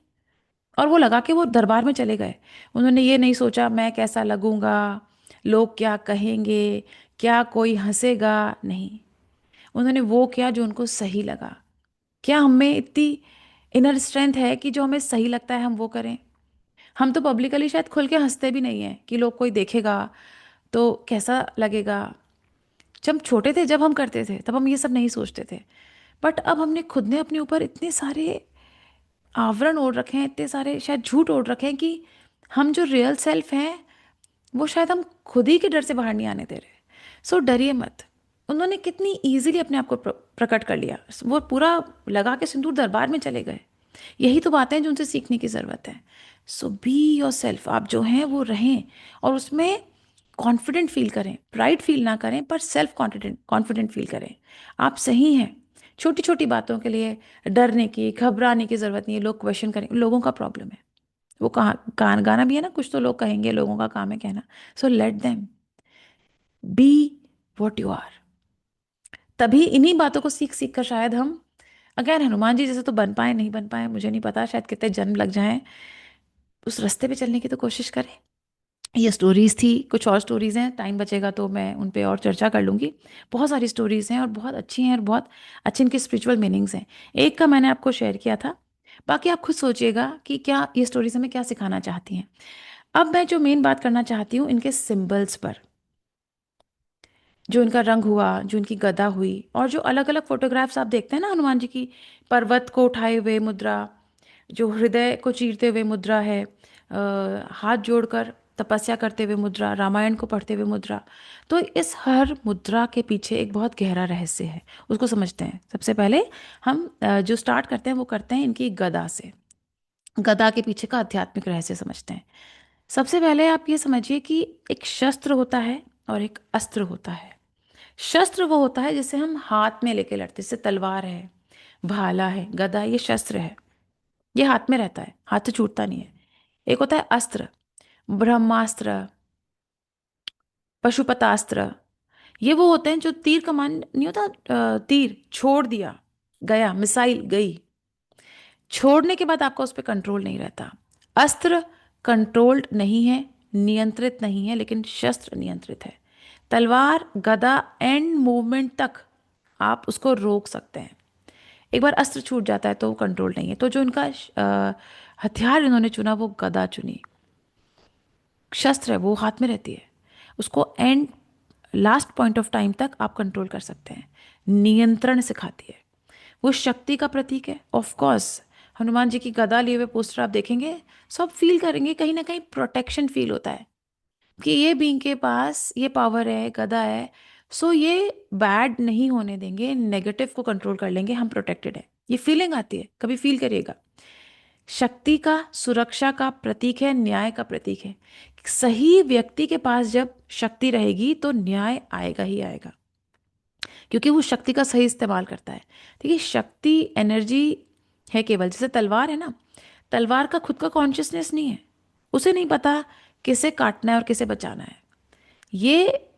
और वो लगा के वो दरबार में चले गए। उन्होंने ये नहीं सोचा मैं कैसा लगूंगा, लोग क्या कहेंगे, क्या कोई हंसेगा, नहीं। उन्होंने वो किया जो उनको सही लगा। क्या हमें इतनी इनर स्ट्रेंथ है कि जो हमें सही लगता है हम वो करें। हम तो पब्लिकली शायद खुल के हंसते भी नहीं हैं कि लोग कोई देखेगा तो कैसा लगेगा। जब हम छोटे थे, जब हम करते थे, तब हम ये सब नहीं सोचते थे। बट अब हमने खुद ने अपने ऊपर इतने सारे आवरण ओढ़ रखे हैं, इतने सारे शायद झूठ ओढ़ रखे हैं कि हम जो रियल सेल्फ हैं वो शायद हम खुद ही के डर से बाहर नहीं आने दे रहे। सो डरिए मत। उन्होंने कितनी इजीली अपने आप को प्रकट कर लिया। वो पूरा लगा के सिंदूर दरबार में चले गए। यही तो बातें हैं जो उनसे सीखने की ज़रूरत है। सो बी योर सेल्फ, आप जो हैं वो रहें। और उसमें कॉन्फिडेंट फील करें, प्राइड फील ना करें, पर सेल्फ कॉन्फिडेंट कॉन्फिडेंट फील करें। आप सही हैं। छोटी छोटी बातों के लिए डरने की, घबराने की ज़रूरत नहीं है। लोग क्वेश्चन करें, लोगों का प्रॉब्लम है। वो कहा गाना भी है ना, कुछ तो लोग कहेंगे, लोगों का काम है कहना। So let them be what you are. तभी इन्हीं बातों को सीख सीख कर शायद हम अगैन हनुमान जी जैसे तो बन पाए, नहीं बन पाए मुझे नहीं पता, शायद कितने जन्म लग जाएं, उस रास्ते पे चलने की तो कोशिश करें। ये स्टोरीज थी, कुछ और स्टोरीज हैं, टाइम बचेगा तो मैं उन पे और चर्चा कर लूँगी। बहुत सारी स्टोरीज हैं और बहुत अच्छी हैं और बहुत अच्छी इनकी स्पिरिचुअल मीनिंग्स हैं। एक का मैंने आपको शेयर किया था, बाकी आप खुद सोचिएगा कि क्या ये स्टोरीज हमें क्या सिखाना चाहती हैं। अब मैं जो मेन बात करना चाहती हूँ इनके सिंबल्स पर। जो इनका रंग हुआ, जो इनकी गदा हुई, और जो अलग अलग फोटोग्राफ्स आप देखते हैं ना हनुमान जी की, पर्वत को उठाए हुए मुद्रा, जो हृदय को चीरते हुए मुद्रा है, हाथ जोड़कर तपस्या करते हुए मुद्रा, रामायण को पढ़ते हुए मुद्रा। तो इस हर मुद्रा के पीछे एक बहुत गहरा रहस्य है, उसको समझते हैं। सबसे पहले हम जो स्टार्ट करते हैं वो करते हैं इनकी गदा से। गदा के पीछे का आध्यात्मिक रहस्य समझते हैं। सबसे पहले आप ये समझिए कि एक शस्त्र होता है और एक अस्त्र होता है। शस्त्र वो होता है जिसे हम हाथ में लेके लड़ते, जैसे तलवार है, भाला है, गदा, ये शस्त्र है। ये हाथ में रहता है, हाथ से छूटता नहीं है। एक होता है अस्त्र, ब्रह्मास्त्र, पशुपतास्त्र। ये वो होते हैं जो तीर कमान नहीं होता, तीर छोड़ दिया, गया, मिसाइल गई, छोड़ने के बाद आपका उस पर कंट्रोल नहीं रहता। अस्त्र कंट्रोल्ड नहीं है, नियंत्रित नहीं है, लेकिन शस्त्र नियंत्रित है। तलवार, गदा, एंड मूवमेंट तक आप उसको रोक सकते हैं। एक बार अस्त्र छूट जाता है तो वो कंट्रोल नहीं है। तो जो इनका हथियार इन्होंने चुना वो गदा चुनी। शस्त्र है, वो हाथ में रहती है, उसको and last point of time तक आप कंट्रोल कर सकते हैं। नियंत्रण सिखाती है, वो शक्ति का प्रतीक है। ऑफ कोर्स हनुमान जी की गदा लिए हुए पोस्टर आप देखेंगे, सब फील करेंगे, कहीं ना कहीं प्रोटेक्शन फील होता है कि ये बीइंग के पास ये पावर है, गदा है। सो ये बैड नहीं होने देंगे, नेगेटिव को कंट्रोल कर लेंगे, हम प्रोटेक्टेड है। ये फीलिंग आती है, कभी फील करिएगा। शक्ति का, सुरक्षा का प्रतीक है, न्याय का प्रतीक है। सही व्यक्ति के पास जब शक्ति रहेगी तो न्याय आएगा ही आएगा, क्योंकि वो शक्ति का सही इस्तेमाल करता है। ठीक है, शक्ति एनर्जी है केवल, जैसे तलवार है ना, तलवार का खुद का कॉन्शियसनेस नहीं है, उसे नहीं पता किसे काटना है और किसे बचाना है। ये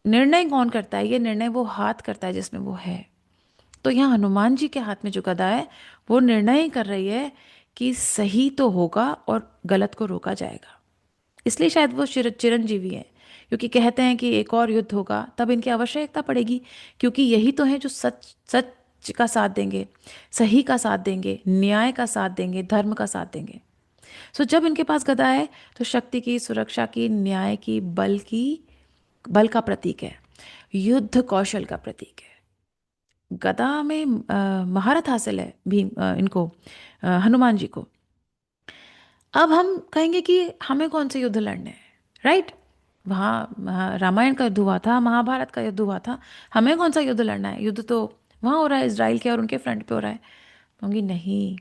निर्णय कौन करता है? ये निर्णय वो हाथ करता है जिसमें वो है। तो यहाँ हनुमान जी के हाथ में जो गदा है वो निर्णय ही कर रही है कि सही तो होगा और गलत को रोका जाएगा। इसलिए शायद वो चिरंजीवी है, क्योंकि कहते हैं कि एक और युद्ध होगा, तब इनकी आवश्यकता पड़ेगी, क्योंकि यही तो है जो सच सच का साथ देंगे, सही का साथ देंगे, न्याय का साथ देंगे, धर्म का साथ देंगे। सो जब इनके पास गदा है तो शक्ति की, सुरक्षा की, न्याय की, बल का प्रतीक है, युद्ध कौशल का प्रतीक है। गदा में महारत हासिल है भीम इनको हनुमान जी को। अब हम कहेंगे कि हमें कौन से युद्ध लड़ने हैं, राइट? वहाँ रामायण का युद्ध हुआ था, महाभारत का युद्ध हुआ था, हमें कौन सा युद्ध लड़ना है? युद्ध तो वहाँ हो रहा है, इसराइल के और उनके फ्रंट पे हो रहा है। कहूँगी नहीं,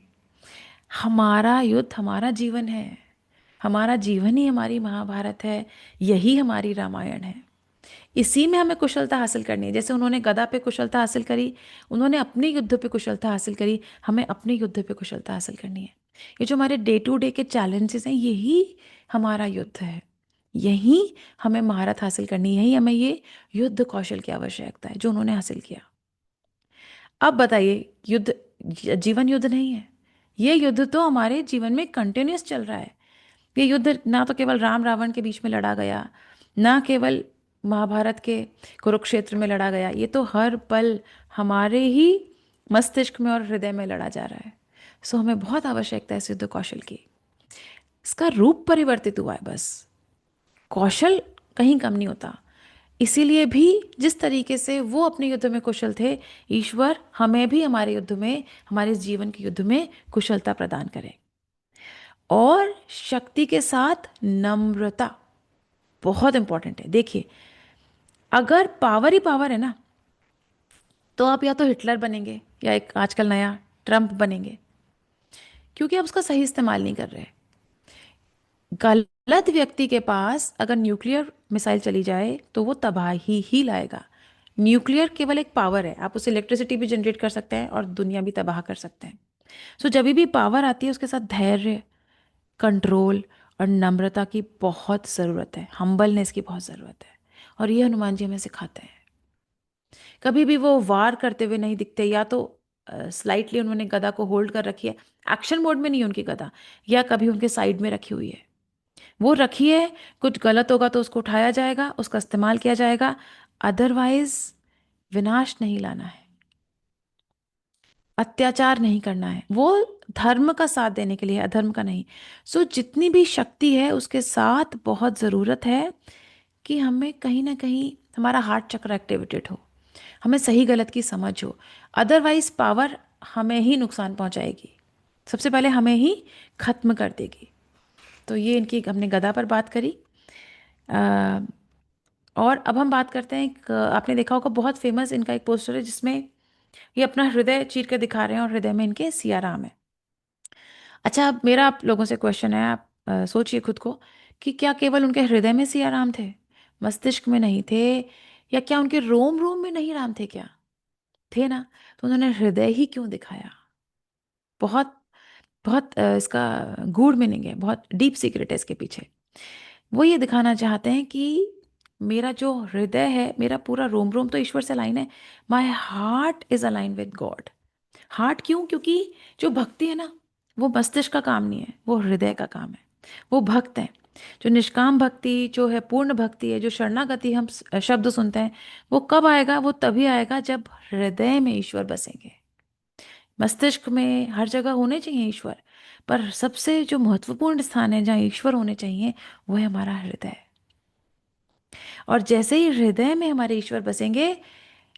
हमारा युद्ध हमारा जीवन है, हमारा जीवन ही हमारी महाभारत है, यही हमारी रामायण है। इसी में हमें कुशलता हासिल करनी है। जैसे उन्होंने गदा पे कुशलता हासिल करी, उन्होंने अपने युद्ध पे कुशलता हासिल करी, हमें अपने युद्ध पे कुशलता हासिल करनी है। ये जो हमारे डे टू डे के चैलेंजेस हैं, यही हमारा युद्ध है। यही हमें महारत हासिल करनी है, यही हमें ये युद्ध कौशल की आवश्यकता है जो उन्होंने हासिल किया। अब बताइए, युद्ध जीवन युद्ध नहीं है, ये युद्ध तो हमारे जीवन में कंटिन्यूस चल रहा है। ये युद्ध ना तो केवल राम रावण के बीच में लड़ा गया, ना केवल महाभारत के कुरुक्षेत्र में लड़ा गया, ये तो हर पल हमारे ही मस्तिष्क में और हृदय में लड़ा जा रहा है। सो हमें बहुत आवश्यकता है इस युद्ध कौशल की। इसका रूप परिवर्तित हुआ है बस, कौशल कहीं कम नहीं होता। इसीलिए भी जिस तरीके से वो अपने युद्ध में कुशल थे, ईश्वर हमें भी हमारे युद्ध में, हमारे जीवन के युद्ध में कुशलता प्रदान करे। और शक्ति के साथ नम्रता बहुत इंपॉर्टेंट है। देखिए, अगर पावर ही पावर है ना, तो आप या तो हिटलर बनेंगे या एक आजकल नया ट्रम्प बनेंगे, क्योंकि आप उसका सही इस्तेमाल नहीं कर रहे। गलत व्यक्ति के पास अगर न्यूक्लियर मिसाइल चली जाए तो वो तबाही ही लाएगा। न्यूक्लियर केवल एक पावर है, आप उससे इलेक्ट्रिसिटी भी जनरेट कर सकते हैं और दुनिया भी तबाह कर सकते हैं। सो जब भी पावर आती है, उसके साथ धैर्य, कंट्रोल और नम्रता की बहुत ज़रूरत है, हम्बलनेस की बहुत ज़रूरत है। और ये हनुमान जी हमें सिखाते हैं। कभी भी वो वार करते हुए नहीं दिखते, या तो स्लाइटली उन्होंने गदा को होल्ड कर रखी है, एक्शन मोड में नहीं है उनकी गदा, या कभी उनके साइड में रखी हुई है। वो रखी है, कुछ गलत होगा तो उसको उठाया जाएगा, उसका इस्तेमाल किया जाएगा, अदरवाइज विनाश नहीं लाना है, अत्याचार नहीं करना है। वो धर्म का साथ देने के लिए, अधर्म का नहीं। सो जितनी भी शक्ति है उसके साथ बहुत ज़रूरत है कि हमें कहीं ना कहीं हमारा हार्ट चक्र एक्टिवेटेड हो, हमें सही गलत की समझ हो। अदरवाइज पावर हमें ही नुकसान पहुंचाएगी, सबसे पहले हमें ही खत्म कर देगी। तो ये इनकी हमने गदा पर बात करी। अ, और अब हम बात करते हैं, आपने देखा होगा बहुत फेमस इनका एक पोस्टर है जिसमें ये अपना हृदय चीर कर दिखा रहे हैं और हृदय में इनके सिया राम है। अच्छा, अब मेरा आप लोगों से क्वेश्चन है, आप सोचिए खुद को कि क्या केवल उनके हृदय में सिया राम थे, मस्तिष्क में नहीं थे? या क्या उनके रोम रोम में नहीं राम थे? क्या थे ना? तो उन्होंने हृदय ही क्यों दिखाया? बहुत बहुत इसका गूढ़ मीनिंग है, बहुत डीप सीक्रेट है इसके पीछे। वो ये दिखाना चाहते हैं कि मेरा जो हृदय है, मेरा पूरा रोम रोम तो ईश्वर से अलाइन है। My heart is align with God. Heart क्यों? क्योंकि जो भक्ति है ना, वो मस्तिष्क का काम नहीं है, वो हृदय का काम है। वो भक्त हैं। जो निष्काम भक्ति, जो है पूर्ण भक्ति है, जो शरणागति हम शब्द सुनते हैं, वो कब आएगा? वो तभी आएगा जब हृदय में ईश्वर बसेंगे। मस्तिष्क में हर जगह होने चाहिए ईश्वर, पर सबसे जो महत्वपूर्ण स्थान है जहाँ ईश्वर होने चाहिए, वो है हमारा हृदय। और जैसे ही हृदय में हमारे ईश्वर बसेंगे,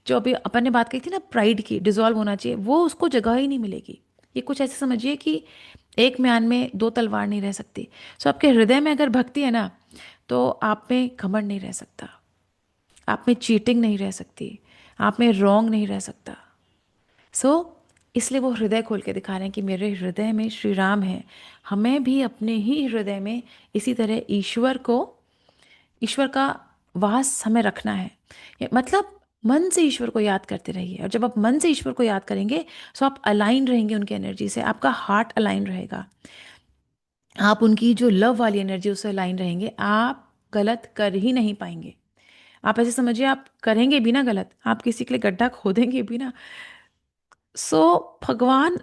जो अभी अपन ने बात कही थी ना, प्राइड की डिजॉल्व होना चाहिए, वो उसको जगह ही नहीं मिलेगी। ये कुछ ऐसे समझिए कि एक म्यान में दो तलवार नहीं रह सकती। सो आपके हृदय में अगर भक्ति है ना, तो आप में घमंड नहीं रह सकता, आप में चीटिंग नहीं रह सकती, आप में रोंग नहीं रह सकता। सो इसलिए वो हृदय खोल के दिखा रहे हैं कि मेरे हृदय में श्री राम है। हमें भी अपने ही हृदय में इसी तरह ईश्वर का वास हमें रखना है। मतलब मन से ईश्वर को याद करते रहिए, और जब आप मन से ईश्वर को याद करेंगे, तो आप अलाइन रहेंगे उनकी एनर्जी से, आपका हार्ट अलाइन रहेगा, आप उनकी जो लव वाली एनर्जी उससे अलाइन रहेंगे, आप गलत कर ही नहीं पाएंगे। आप ऐसे समझिए, आप करेंगे भी ना गलत, आप किसी के लिए गड्ढा खोदेंगे भी ना, सो भगवान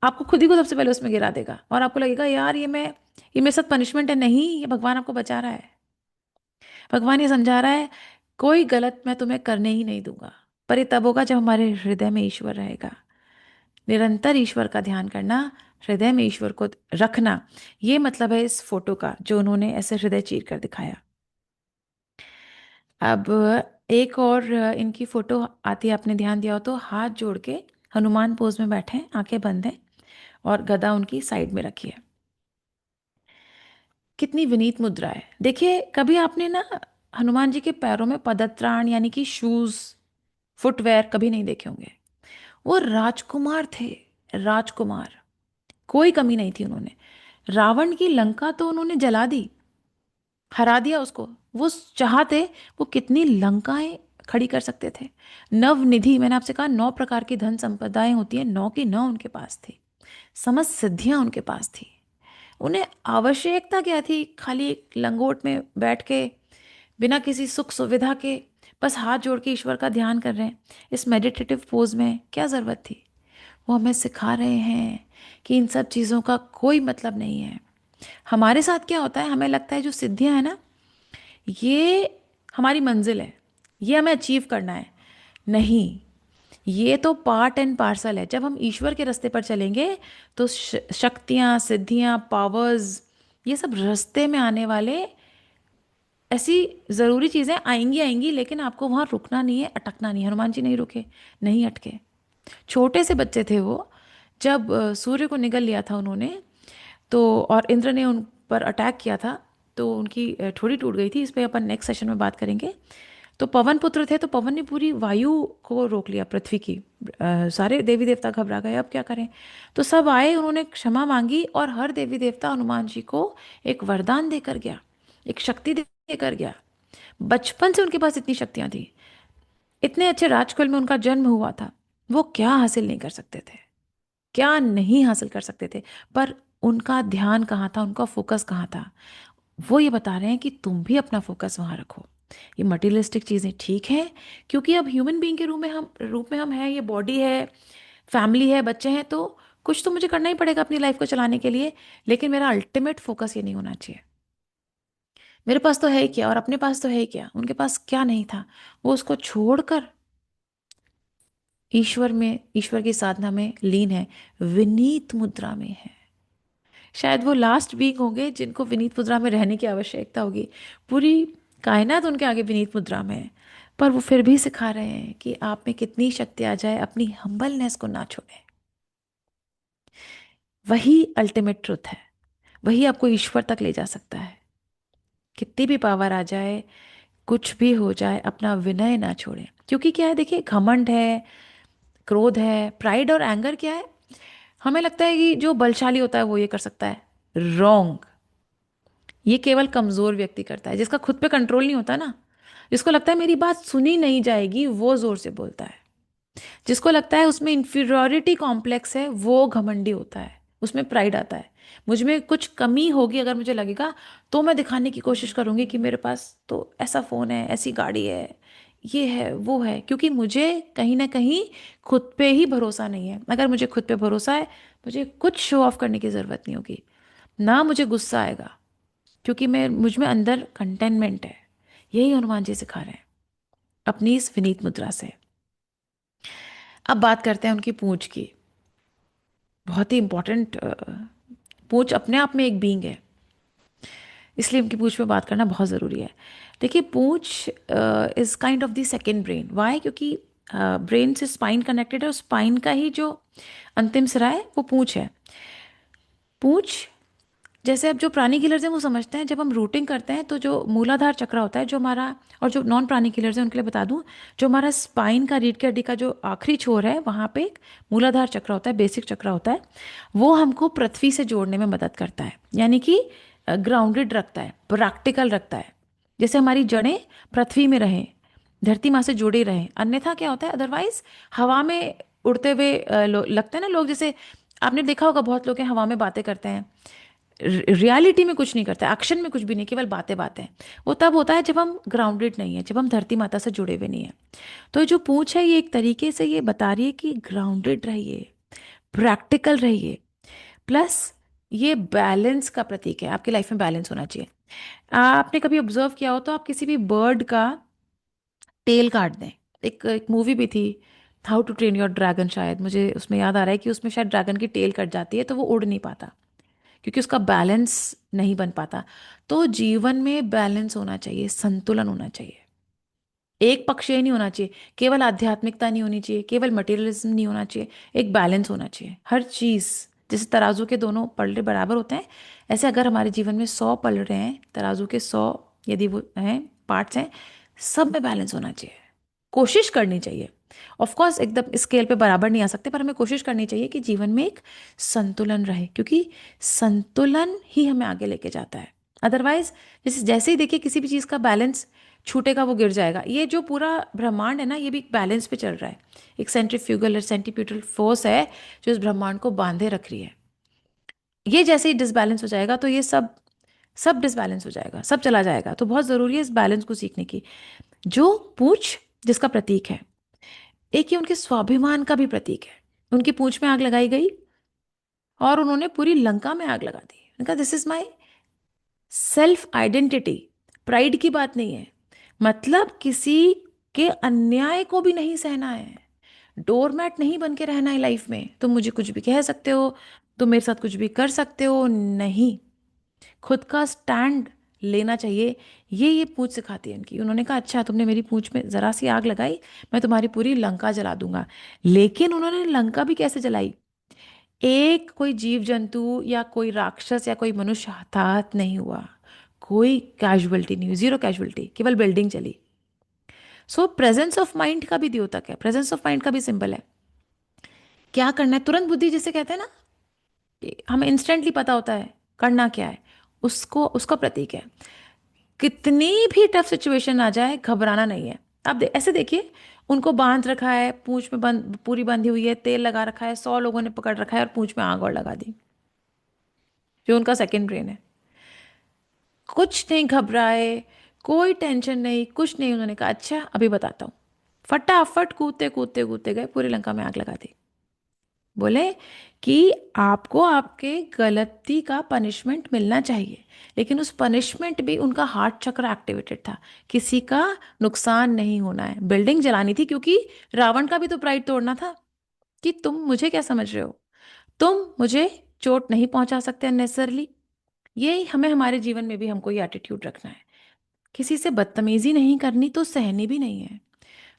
आपको खुद ही को सबसे पहले उसमें गिरा देगा, और आपको लगेगा यार ये मेरे साथ पनिशमेंट है। नहीं, ये भगवान आपको बचा रहा है। भगवान ये समझा रहा है, कोई गलत मैं तुम्हें करने ही नहीं दूंगा। पर ये तब होगा जब हमारे हृदय में ईश्वर रहेगा। निरंतर ईश्वर का ध्यान करना, हृदय में ईश्वर को रखना, ये मतलब है इस फोटो का जो उन्होंने ऐसे हृदय चीर कर दिखाया। अब एक और इनकी फोटो आती है, आपने ध्यान दिया हो तो, हाथ जोड़ के हनुमान पोज में बैठे हैं, आंखें बंद हैं, और गदा उनकी साइड में रखी है। कितनी विनीत मुद्रा है। देखिए, कभी आपने ना हनुमान जी के पैरों में पदत्राण यानी कि शूज, फुटवेयर कभी नहीं देखे होंगे। वो राजकुमार थे, राजकुमार, कोई कमी नहीं थी उन्होंने। रावण की लंका तो उन्होंने जला दी, हरा दिया उसको। वो चाहते, वो कितनी लंकाएं खड़ी कर सकते थे। नव निधि, मैंने आपसे कहा 9 प्रकार की धन संपदाएं होती हैं, 9 की 9 उनके पास थी। समस्त सिद्धियां उनके पास थी। उन्हें आवश्यकता क्या थी? खाली एक लंगोट में बैठ के बिना किसी सुख सुविधा के बस हाथ जोड़ के ईश्वर का ध्यान कर रहे हैं। इस मेडिटेटिव पोज में क्या ज़रूरत थी? वो हमें सिखा रहे हैं कि इन सब चीज़ों का कोई मतलब नहीं है। हमारे साथ क्या होता है, हमें लगता है जो सिद्धियां है ना, ये हमारी मंजिल है, ये हमें अचीव करना है। नहीं, ये तो पार्ट एंड पार्सल है। जब हम ईश्वर के रास्ते पर चलेंगे तो शक्तियाँ, सिद्धियाँ, पावर्स, ये सब रास्ते में आने वाले ऐसी ज़रूरी चीज़ें आएंगी आएंगी, लेकिन आपको वहाँ रुकना नहीं है, अटकना नहीं है। हनुमान जी नहीं रुके, नहीं अटके। छोटे से बच्चे थे वो, जब सूर्य को निगल लिया था उन्होंने, तो और इंद्र ने उन पर अटैक किया था, तो उनकी ठोड़ी टूट गई थी। इस पे अपन नेक्स्ट सेशन में बात करेंगे। तो पवन पुत्र थे, तो पवन ने पूरी वायु को रोक लिया, पृथ्वी की। सारे देवी देवता घबरा गए, अब क्या करें? तो सब आए, उन्होंने क्षमा मांगी, और हर देवी देवता हनुमान जी को एक वरदान देकर गया, एक शक्ति देकर गया। बचपन से उनके पास इतनी शक्तियां थी, इतने अच्छे राजकुल में उनका जन्म हुआ था। वो क्या हासिल नहीं कर सकते थे, क्या नहीं हासिल कर सकते थे, पर उनका ध्यान कहाँ था, उनका फोकस कहाँ था? वो ये बता रहे हैं कि तुम भी अपना फोकस वहां रखो। ये मटीरियलिस्टिक चीजें ठीक हैं, क्योंकि अब ह्यूमन बीइंग के रूप में हम हैं, ये बॉडी है, फैमिली है, बच्चे हैं, तो कुछ तो मुझे करना ही पड़ेगा अपनी लाइफ को चलाने के लिए। लेकिन मेरा अल्टीमेट फोकस ये नहीं होना चाहिए। मेरे पास तो है ही क्या, और अपने पास तो है ही क्या, उनके पास क्या नहीं था, वो उसको छोड़कर ईश्वर में, ईश्वर की साधना में लीन है, विनीत मुद्रा में है। शायद वो लास्ट बीइंग होंगे जिनको विनीत मुद्रा में रहने की आवश्यकता होगी। पूरी कायनात उनके आगे विनीत मुद्रा में है, पर वो फिर भी सिखा रहे हैं कि आप में कितनी शक्ति आ जाए, अपनी हम्बलनेस को ना छोड़ें। वही अल्टीमेट ट्रुथ है, वही आपको ईश्वर तक ले जा सकता है। कितनी भी पावर आ जाए, कुछ भी हो जाए, अपना विनय ना छोड़ें। क्योंकि क्या है, देखिए, घमंड है, क्रोध है, प्राइड और एंगर क्या है? हमें लगता है कि जो बलशाली होता है वो ये कर सकता है। रॉन्ग। ये केवल कमजोर व्यक्ति करता है, जिसका खुद पे कंट्रोल नहीं होता ना, जिसको लगता है मेरी बात सुनी नहीं जाएगी, वो जोर से बोलता है। जिसको लगता है उसमें इंफीरियोरिटी कॉम्प्लेक्स है, वो घमंडी होता है, उसमें प्राइड आता है। मुझ में कुछ कमी होगी अगर मुझे लगेगा, तो मैं दिखाने की कोशिश करूंगी कि मेरे पास तो ऐसा फोन है, ऐसी गाड़ी है, ये है, वो है, क्योंकि मुझे कहीं ना कहीं खुद पे ही भरोसा नहीं है। अगर मुझे खुद पे भरोसा है, मुझे कुछ शो ऑफ करने की जरूरत नहीं होगी, ना मुझे गुस्सा आएगा, क्योंकि मैं, मुझ में अंदर कंटेनमेंट है। यही हनुमान जी सिखा रहे हैं अपनी इस विनीत मुद्रा से। अब बात करते हैं उनकी पूंछ की। बहुत ही इंपॉर्टेंट, पूंछ अपने आप में एक बीइंग है, इसलिए उनकी पूंछ पे बात करना बहुत ज़रूरी है। देखिए, पूंछ is kind of the second brain. Why? क्योंकि ब्रेन से स्पाइन कनेक्टेड है, और स्पाइन का ही जो अंतिम सिरा है वो पूंछ है। पूंछ, जैसे अब जो प्राणी किलर्स हैं वो समझते हैं, जब हम रूटिंग करते हैं तो जो मूलाधार चक्र होता है जो हमारा, और जो नॉन प्राणी किलर्स हैं उनके लिए बता दूं, जो हमारा स्पाइन का, रीढ़ की हड्डी का जो आखिरी छोर है, वहाँ पे एक मूलाधार चक्र होता है, बेसिक चक्र होता है। वो हमको पृथ्वी से जोड़ने में मदद करता है, यानी कि ग्राउंडेड रखता है, प्रैक्टिकल रखता है। जैसे हमारी जड़ें पृथ्वी में रहें, धरती माँ से जुड़े रहें। अन्यथा क्या होता है, अदरवाइज हवा में उड़ते हुए लगते हैं ना लोग। जैसे आपने देखा होगा, बहुत लोग हैं हवा में बातें करते हैं, रियलिटी में कुछ नहीं करते, एक्शन में कुछ भी नहीं, केवल बातें बातें। वो तब होता है जब हम ग्राउंडेड नहीं है, जब हम धरती माता से जुड़े हुए नहीं है। तो जो पूंछ है, ये एक तरीके से ये बता रही है कि ग्राउंडेड रहिए, प्रैक्टिकल रहिए, प्लस ये बैलेंस का प्रतीक है। आपकी लाइफ में बैलेंस होना चाहिए। आपने कभी ऑब्जर्व किया हो तो आप किसी भी बर्ड का टेल काट दें। एक मूवी भी थी, how to train your dragon, शायद मुझे उसमें याद आ रहा है कि उसमें शायद ड्रैगन की टेल कट जाती है तो वो उड़ नहीं पाता, क्योंकि उसका बैलेंस नहीं बन पाता। तो जीवन में बैलेंस होना चाहिए, संतुलन होना चाहिए। एक पक्षीय नहीं होना चाहिए, केवल आध्यात्मिकता नहीं होनी चाहिए, केवल मटेरियलिज्म नहीं होना चाहिए, एक बैलेंस होना चाहिए हर चीज। जैसे तराजू के दोनों पलड़े बराबर होते हैं, ऐसे अगर हमारे जीवन में 100 पलड़े हैं, तराजू के 100 यदि वो हैं, पार्ट्स हैं, सब में बैलेंस होना चाहिए। कोशिश करनी चाहिए। ऑफ कोर्स एकदम स्केल पे बराबर नहीं आ सकते, पर हमें कोशिश करनी चाहिए कि जीवन में एक संतुलन रहे, क्योंकि संतुलन ही हमें आगे लेके जाता है। अदरवाइज, जैसे जैसे ही देखिए किसी भी चीज़ का बैलेंस छूटेगा वो गिर जाएगा। ये जो पूरा ब्रह्मांड है ना, ये भी एक बैलेंस पे चल रहा है। एक सेंट्रीफ्यूगल और सेंटीपिटल फोर्स है जो इस ब्रह्मांड को बांधे रख रही है। ये जैसे ही डिसबैलेंस हो जाएगा तो ये सब सब डिसबैलेंस हो जाएगा, सब चला जाएगा। तो बहुत ज़रूरी है इस बैलेंस को सीखने की। जो पूंछ जिसका प्रतीक है, एक ये उनके स्वाभिमान का भी प्रतीक है। उनकी पूंछ में आग लगाई गई और उन्होंने पूरी लंका में आग लगा दी। उनका this is my self identity. Pride की बात नहीं है, मतलब किसी के अन्याय को भी नहीं सहना है। डोरमैट नहीं बन के रहना है लाइफ में। तुम मुझे कुछ भी कह सकते हो, तुम मेरे साथ कुछ भी कर सकते हो, नहीं, खुद का स्टैंड लेना चाहिए। ये पूंछ सिखाती है इनकी। उन्होंने कहा अच्छा तुमने मेरी पूंछ में जरा सी आग लगाई, मैं तुम्हारी पूरी लंका जला दूंगा। लेकिन उन्होंने लंका भी कैसे जलाई? एक कोई जीव जंतु या कोई राक्षस या कोई मनुष्य हताहत नहीं हुआ, कोई कैजुअलिटी नहीं हुई, जीरो कैजुअलिटी, केवल बिल्डिंग चली। सो प्रेजेंस ऑफ माइंड का भी द्योतक है, प्रेजेंस ऑफ माइंड का भी सिंबल है। क्या करना है, तुरंत बुद्धि जिसे कहते हैं ना, कि हमें इंस्टेंटली पता होता है करना क्या है, उसको उसका प्रतीक है। कितनी भी टफ सिचुएशन आ जाए, घबराना नहीं है। आप ऐसे देखिए, उनको बांध रखा है, पूंछ में बंद, पूरी बंधी हुई है, तेल लगा रखा है, 100 लोगों ने पकड़ रखा है और पूंछ में आग और लगा दी, जो उनका सेकंड ब्रेन है। कुछ नहीं घबराए, कोई टेंशन नहीं, कुछ नहीं। उन्होंने कहा अच्छा अभी बताता हूँ। फटाफट कूदते कूदते कूदते गए, पूरी लंका में आग लगा दी। बोले कि आपको आपके गलती का पनिशमेंट मिलना चाहिए, लेकिन उस पनिशमेंट भी उनका हार्ट चक्र एक्टिवेटेड था। किसी का नुकसान नहीं होना है, बिल्डिंग जलानी थी, क्योंकि रावण का भी तो प्राइड तोड़ना था कि तुम मुझे क्या समझ रहे हो, तुम मुझे चोट नहीं पहुंचा सकते अननेसरली। ये हमें हमारे जीवन में भी हमको ये एटीट्यूड रखना है। किसी से बदतमीजी नहीं करनी तो सहनी भी नहीं है।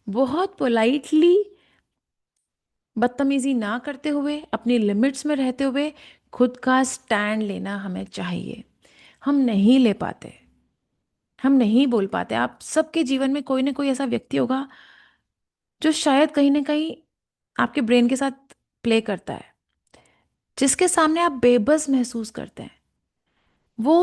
बहुत पोलाइटली बदतमीजी ना करते हुए, अपनी लिमिट्स में रहते हुए खुद का स्टैंड लेना हमें चाहिए। हम नहीं ले पाते, हम नहीं बोल पाते। आप सबके जीवन में कोई ना कोई ऐसा व्यक्ति होगा जो शायद कहीं ना कहीं आपके ब्रेन के साथ प्ले करता है, जिसके सामने आप बेबस महसूस करते हैं। वो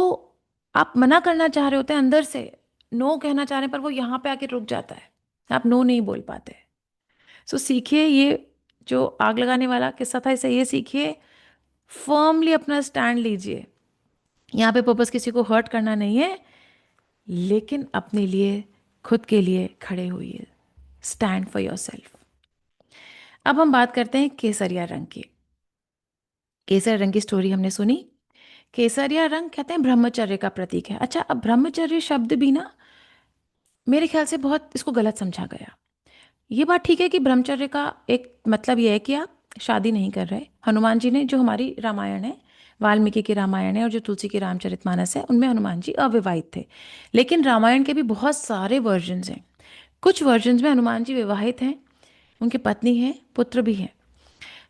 आप मना करना चाह रहे होते हैं अंदर से, नो कहना चाह रहे हैं, पर वो यहाँ पे आके रुक जाता है, आप नो नहीं बोल पाते। सो सीखिए, ये जो आग लगाने वाला किस्सा था इसे ये सीखिए, फर्मली अपना स्टैंड लीजिए। यहाँ पे पर्पस किसी को हर्ट करना नहीं है, लेकिन अपने लिए, खुद के लिए खड़े होइए। Stand for your self. अब हम बात करते हैं केसरिया रंग की। केसर रंग की स्टोरी हमने सुनी। केसरिया रंग कहते हैं ब्रह्मचर्य का प्रतीक है। अच्छा, अब ब्रह्मचर्य शब्द भी ना मेरे ख्याल से बहुत इसको गलत समझा गया। ये बात ठीक है कि ब्रह्मचर्य का एक मतलब ये है कि आप शादी नहीं कर रहे। हनुमान जी ने, जो हमारी रामायण है, वाल्मीकि की रामायण है और जो तुलसी की रामचरितमानस है, उनमें हनुमान जी अविवाहित थे। लेकिन रामायण के भी बहुत सारे वर्जन्स हैं। कुछ वर्जन्स में हनुमान जी विवाहित हैं, उनकी पत्नी है, पुत्र भी है।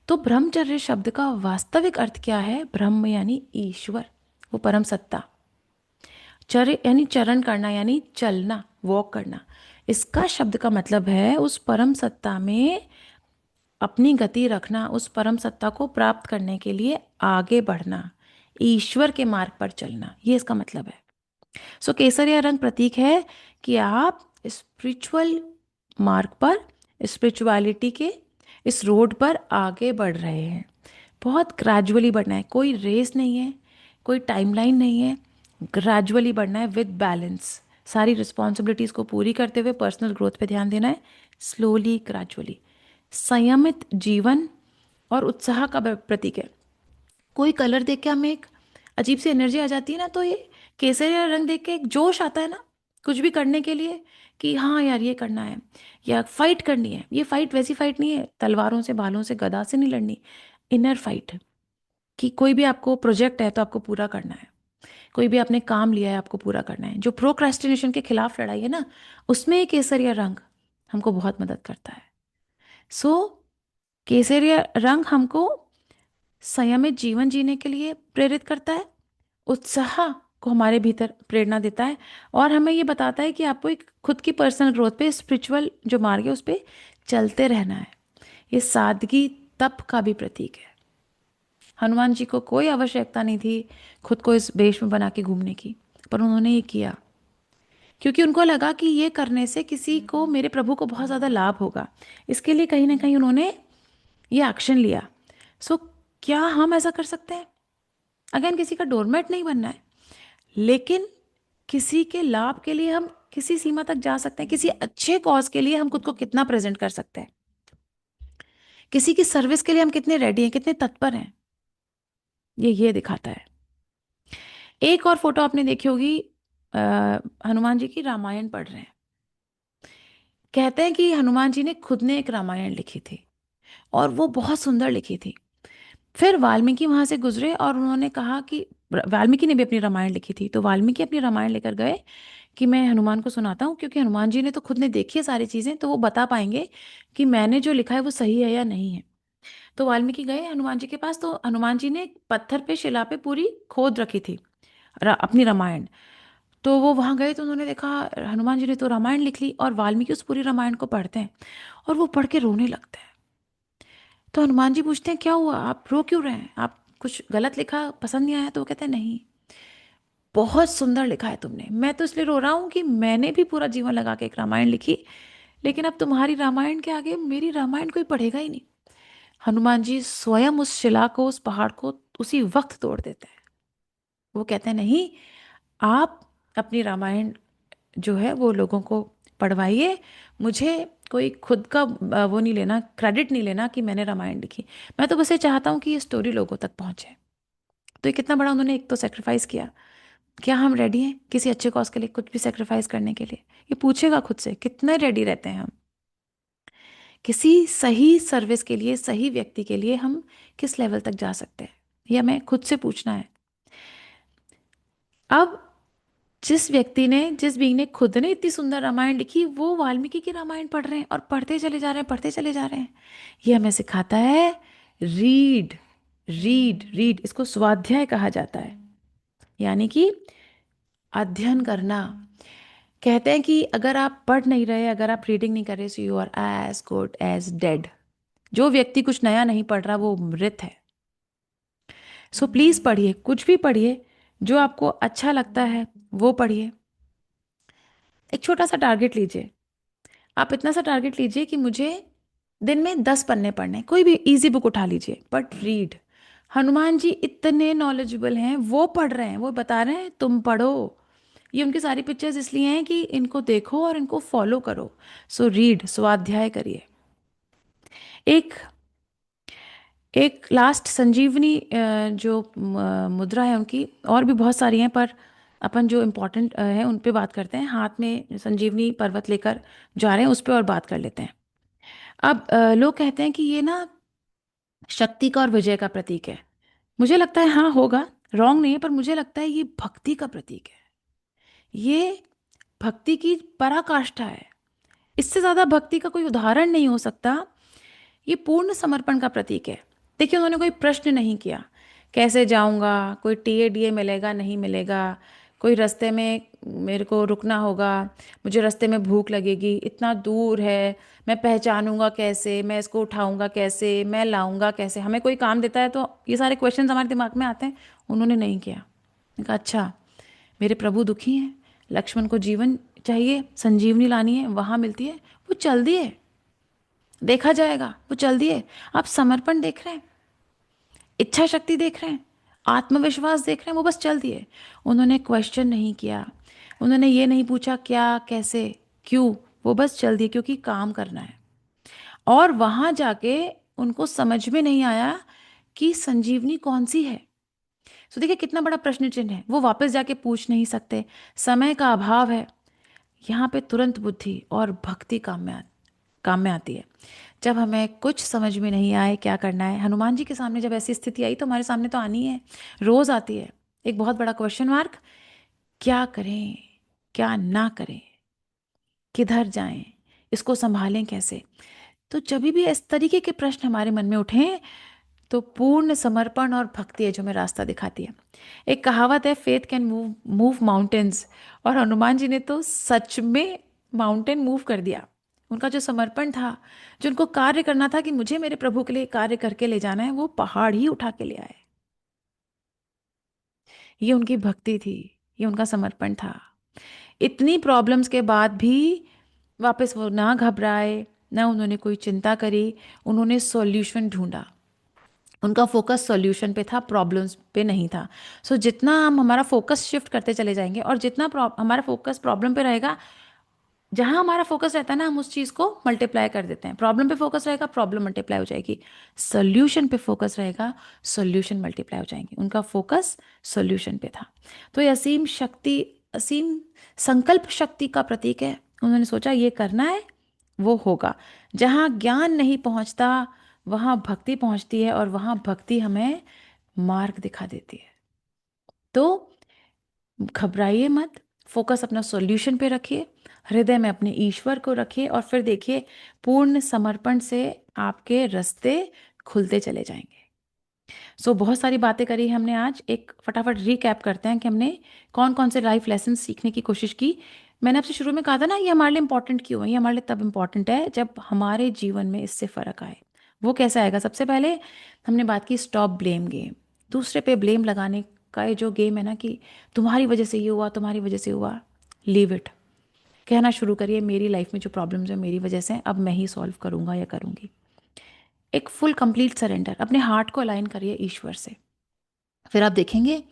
तो ब्रह्मचर्य शब्द का वास्तविक अर्थ क्या है? ब्रह्म यानी ईश्वर, वो परम सत्ता। चर्य यानी चरण करना, यानी चलना, वॉक करना। इसका शब्द का मतलब है उस परम सत्ता में अपनी गति रखना, उस परम सत्ता को प्राप्त करने के लिए आगे बढ़ना, ईश्वर के मार्ग पर चलना, ये इसका मतलब है। सो केसरिया रंग प्रतीक है कि आप स्पिरिचुअल मार्ग पर, स्पिरिचुअलिटी के इस रोड पर आगे बढ़ रहे हैं। बहुत ग्रेजुअली बढ़ना है, कोई रेस नहीं है, कोई टाइमलाइन नहीं है। ग्रेजुअली बढ़ना है विद बैलेंस। सारी रिस्पॉन्सिबिलिटीज़ को पूरी करते हुए पर्सनल ग्रोथ पे ध्यान देना है, स्लोली ग्रेजुअली। संयमित जीवन और उत्साह का प्रतीक है। कोई कलर देख के हमें एक अजीब सी एनर्जी आ जाती है ना, तो ये केसरिया रंग देख के एक जोश आता है ना कुछ भी करने के लिए, कि हाँ यार ये करना है या फाइट करनी है। ये फाइट वैसी फाइट नहीं है, तलवारों से, भालों से, गदा से नहीं लड़नी। इनर फाइट, कि कोई भी आपको प्रोजेक्ट है तो आपको पूरा करना है, कोई भी आपने काम लिया है आपको पूरा करना है। जो प्रोक्रेस्टिनेशन के खिलाफ लड़ाई है ना, उसमें ये केसरिया रंग हमको बहुत मदद करता है। सो केसरिया रंग हमको संयमित जीवन जीने के लिए प्रेरित करता है, उत्साह को हमारे भीतर प्रेरणा देता है, और हमें ये बताता है कि आपको एक खुद की पर्सनल ग्रोथ पे, स्पिरिचुअल जो मार्ग है उस पे चलते रहना है। ये सादगी, तप का भी प्रतीक है। हनुमान जी को कोई आवश्यकता नहीं थी खुद को इस वेश में बना के घूमने की, पर उन्होंने ये किया क्योंकि उनको लगा कि ये करने से किसी को, मेरे प्रभु को बहुत ज़्यादा लाभ होगा। इसके लिए कहीं ना कहीं उन्होंने ये एक्शन लिया। सो क्या हम ऐसा कर सकते हैं? अगेन, किसी का डोरमेट नहीं बनना है, लेकिन किसी के लाभ के लिए हम किसी सीमा तक जा सकते हैं। किसी अच्छे कॉज के लिए हम खुद को कितना प्रेजेंट कर सकते हैं, किसी की सर्विस के लिए हम कितने रेडी हैं, कितने तत्पर हैं, ये दिखाता है। एक और फोटो आपने देखी होगी, हनुमान जी की रामायण पढ़ रहे हैं। कहते हैं कि हनुमान जी ने खुद ने एक रामायण लिखी थी और वो बहुत सुंदर लिखी थी। फिर वाल्मीकि वहां से गुजरे और उन्होंने कहा कि, वाल्मीकि ने भी अपनी रामायण लिखी थी, तो वाल्मीकि अपनी रामायण लेकर गए कि मैं हनुमान को सुनाता हूँ, क्योंकि हनुमान जी ने तो खुद ने देखी है सारी चीजें, तो वो बता पाएंगे कि मैंने जो लिखा है वो सही है या नहीं है। तो वाल्मीकि गए हनुमान जी के पास, तो हनुमान जी ने एक पत्थर पे, शिला पे पूरी खोद रखी थी अपनी रामायण। तो वो वहां गए तो उन्होंने देखा हनुमान जी ने तो रामायण लिख ली, और वाल्मीकि उस पूरी रामायण को पढ़ते हैं और वो पढ़ के रोने लगते हैं। तो हनुमान जी पूछते हैं क्या हुआ, आप रो क्यों रहे हैं, आप कुछ गलत लिखा, पसंद नहीं आया? तो वो कहते हैं नहीं, बहुत सुंदर लिखा है तुमने, मैं तो इसलिए रो रहा हूं कि मैंने भी पूरा जीवन लगा के एक रामायण लिखी, लेकिन अब तुम्हारी रामायण के आगे मेरी रामायण कोई पढ़ेगा ही नहीं। हनुमान जी स्वयं उस शिला को, उस पहाड़ को उसी वक्त तोड़ देते हैं। वो कहते हैं नहीं, आप अपनी रामायण जो है वो लोगों को पढ़वाइए, मुझे कोई खुद का वो नहीं लेना, क्रेडिट नहीं लेना कि मैंने रामायण लिखी। मैं तो बस ये चाहता हूँ कि ये स्टोरी लोगों तक पहुंचे। तो ये कितना बड़ा उन्होंने एक तो सेक्रीफाइस किया। क्या हम रेडी हैं किसी अच्छे कॉज के लिए कुछ भी सेक्रीफाइस करने के लिए? ये पूछेगा खुद से, कितने रेडी रहते हैं हम किसी सही सर्विस के लिए, सही व्यक्ति के लिए हम किस लेवल तक जा सकते हैं? ये हमें खुद से पूछना है। अब जिस व्यक्ति ने, जिस बीइंग ने खुद ने इतनी सुंदर रामायण लिखी, वो वाल्मीकि की रामायण पढ़ रहे हैं और पढ़ते चले जा रहे हैं, पढ़ते चले जा रहे हैं। ये हमें सिखाता है, रीड, रीड, रीड। इसको स्वाध्याय कहा जाता है, यानी कि अध्ययन करना। कहते हैं कि अगर आप पढ़ नहीं रहे, अगर आप रीडिंग नहीं कर रहे, so you are as good as dead. जो व्यक्ति कुछ नया नहीं पढ़ रहा वो मृत है। सो प्लीज पढ़िए, कुछ भी पढ़िए, जो आपको अच्छा लगता है वो पढ़िए। एक छोटा सा टारगेट लीजिए। आप इतना सा टारगेट लीजिए कि मुझे दिन में 10 पन्ने पढ़ने हैं। कोई भी इजी बुक उठा लीजिए, बट रीड। हनुमान जी इतने नॉलेजेबल हैं, वो पढ़ रहे हैं, वो बता रहे हैं तुम पढ़ो। ये उनकी सारी पिक्चर्स इसलिए हैं कि इनको देखो और इनको फॉलो करो। सो रीड, स्वाध्याय करिए। एक एक लास्ट संजीवनी जो मुद्रा है उनकी, और भी बहुत सारी हैं, पर अपन जो इम्पोर्टेंट है उन पे बात करते हैं। हाथ में संजीवनी पर्वत लेकर जा रहे हैं, उस पे और बात कर लेते हैं। अब लोग कहते हैं कि ये ना शक्ति का और विजय का प्रतीक है। मुझे लगता है हाँ होगा, रॉन्ग नहीं है, पर मुझे लगता है ये भक्ति का प्रतीक है। ये भक्ति की पराकाष्ठा है। इससे ज्यादा भक्ति का कोई उदाहरण नहीं हो सकता। ये पूर्ण समर्पण का प्रतीक है। देखिए, उन्होंने कोई प्रश्न नहीं किया, कैसे जाऊंगा, कोई टीए डीए मिलेगा नहीं मिलेगा, कोई रास्ते में मेरे को रुकना होगा, मुझे रास्ते में भूख लगेगी, इतना दूर है, मैं पहचानूंगा कैसे, मैं इसको उठाऊंगा कैसे, मैं लाऊंगा कैसे। हमें कोई काम देता है तो ये सारे क्वेश्चंस हमारे दिमाग में आते हैं। उन्होंने नहीं किया। उन्होंने कहा अच्छा, मेरे प्रभु दुखी हैं, लक्ष्मण को जीवन चाहिए, संजीवनी लानी है, वहां मिलती है, वो चल दिए, देखा जाएगा, वो चल दिए। आप समर्पण देख रहे हैं, इच्छा शक्ति देख रहे हैं, आत्मविश्वास देख रहे हैं, वो बस चल दिए। उन्होंने क्वेश्चन नहीं किया, उन्होंने ये नहीं पूछा क्या, कैसे, क्यों, वो बस चल दिए, क्योंकि काम करना है। और वहां जाके उनको समझ में नहीं आया कि संजीवनी कौन सी है। तो देखिए कितना बड़ा प्रश्न चिन्ह है। वो वापस जाके पूछ नहीं सकते, समय का अभाव है। यहाँ पे तुरंत बुद्धि और भक्ति काम में आती है। जब हमें कुछ समझ में नहीं आए क्या करना है, हनुमान जी के सामने जब ऐसी स्थिति आई, तो हमारे सामने तो आनी है, रोज आती है, एक बहुत बड़ा क्वेश्चन मार्क। क्या करें, क्या ना करें, किधर जाएं, इसको संभालें कैसे? तो जब भी इस तरीके के प्रश्न हमारे मन में उठें, तो पूर्ण समर्पण और भक्ति है जो हमें रास्ता दिखाती है। एक कहावत है, faith can move move mountains. और हनुमान जी ने तो सच में माउंटेन मूव कर दिया। उनका जो समर्पण था, जो उनको कार्य करना था कि मुझे मेरे प्रभु के लिए कार्य करके ले जाना है, वो पहाड़ ही उठा के ले आए। ये उनकी भक्ति थी, ये उनका समर्पण था। इतनी प्रॉब्लम्स के बाद भी वापस वो ना घबराए, ना उन्होंने कोई चिंता करी, उन्होंने सॉल्यूशन ढूंढा। उनका फोकस सॉल्यूशन पे था, प्रॉब्लम्स पे नहीं था। सो जितना हम हमारा फोकस शिफ्ट करते चले जाएंगे और जितना हमारा फोकस प्रॉब्लम पे रहेगा, जहां हमारा फोकस रहता है ना, हम उस चीज को मल्टीप्लाई कर देते हैं। प्रॉब्लम पे फोकस रहेगा, प्रॉब्लम मल्टीप्लाई हो जाएगी। सोल्यूशन पे फोकस रहेगा, सोल्यूशन मल्टीप्लाई हो जाएंगे। उनका फोकस सोल्यूशन पे था। तो ये असीम शक्ति, असीम संकल्प शक्ति का प्रतीक है। उन्होंने सोचा ये करना है, वो होगा। जहां ज्ञान नहीं पहुंचता वहां भक्ति पहुंचती है, और वहां भक्ति हमें मार्ग दिखा देती है। तो घबराइए मत, फोकस अपना सॉल्यूशन पे रखिए, हृदय में अपने ईश्वर को रखिए, और फिर देखिए पूर्ण समर्पण से आपके रास्ते खुलते चले जाएंगे। सो बहुत सारी बातें करी हमने आज। एक फटाफट रीकैप करते हैं कि हमने कौन कौन से लाइफ लेसन सीखने की कोशिश की। मैंने आपसे शुरू में कहा था ना, ये हमारे लिए इंपॉर्टेंट क्यों है। ये हमारे लिए तब इंपॉर्टेंट है जब हमारे जीवन में इससे फ़र्क आए। वो कैसे आएगा? सबसे पहले हमने बात की स्टॉप ब्लेम गेम। दूसरे पे ब्लेम लगाने का ये जो गेम है ना, कि तुम्हारी वजह से ये हुआ, तुम्हारी वजह से हुआ, लीव इट। कहना शुरू करिए मेरी लाइफ में जो प्रॉब्लम्स है मेरी वजह से हैं, अब मैं ही सॉल्व करूंगा या करूंगी। एक फुल कंप्लीट सरेंडर, अपने हार्ट को अलाइन करिए ईश्वर से। फिर आप देखेंगे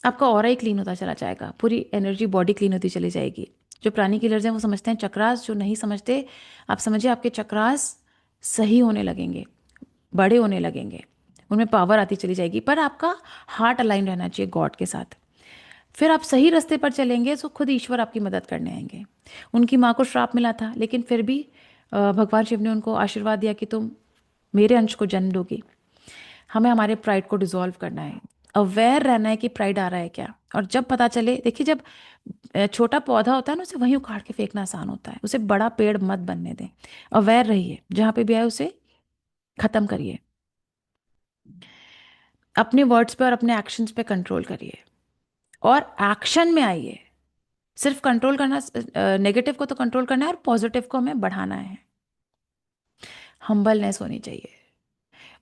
आपका ऑरा ही क्लीन होता चला जाएगा, पूरी एनर्जी बॉडी क्लीन होती चली जाएगी। जो प्राणी किलर्स हैं वो समझते हैं चक्रास, जो नहीं समझते आप समझिए आपके चक्रास सही होने लगेंगे, बड़े होने लगेंगे, उनमें पावर आती चली जाएगी। पर आपका हार्ट अलाइन रहना चाहिए गॉड के साथ। फिर आप सही रास्ते पर चलेंगे तो खुद ईश्वर आपकी मदद करने आएंगे। उनकी माँ को श्राप मिला था, लेकिन फिर भी भगवान शिव ने उनको आशीर्वाद दिया कि तुम मेरे अंश को जन्म दोगी। हमें हमारे प्राइड को डिसॉल्व करना है, अवेयर रहना है कि प्राइड आ रहा है क्या। और जब पता चले, देखिए जब छोटा पौधा होता है ना, उसे वहीं उखाड़ के फेंकना आसान होता है, उसे बड़ा पेड़ मत बनने दें। अवेयर रहिए, जहाँ पे भी आए उसे खत्म करिए। अपने वर्ड्स पे और अपने एक्शंस पे कंट्रोल करिए और एक्शन में आइए। सिर्फ कंट्रोल करना, नेगेटिव को तो कंट्रोल करना है और पॉजिटिव को हमें बढ़ाना है। हम्बलनेस होनी चाहिए।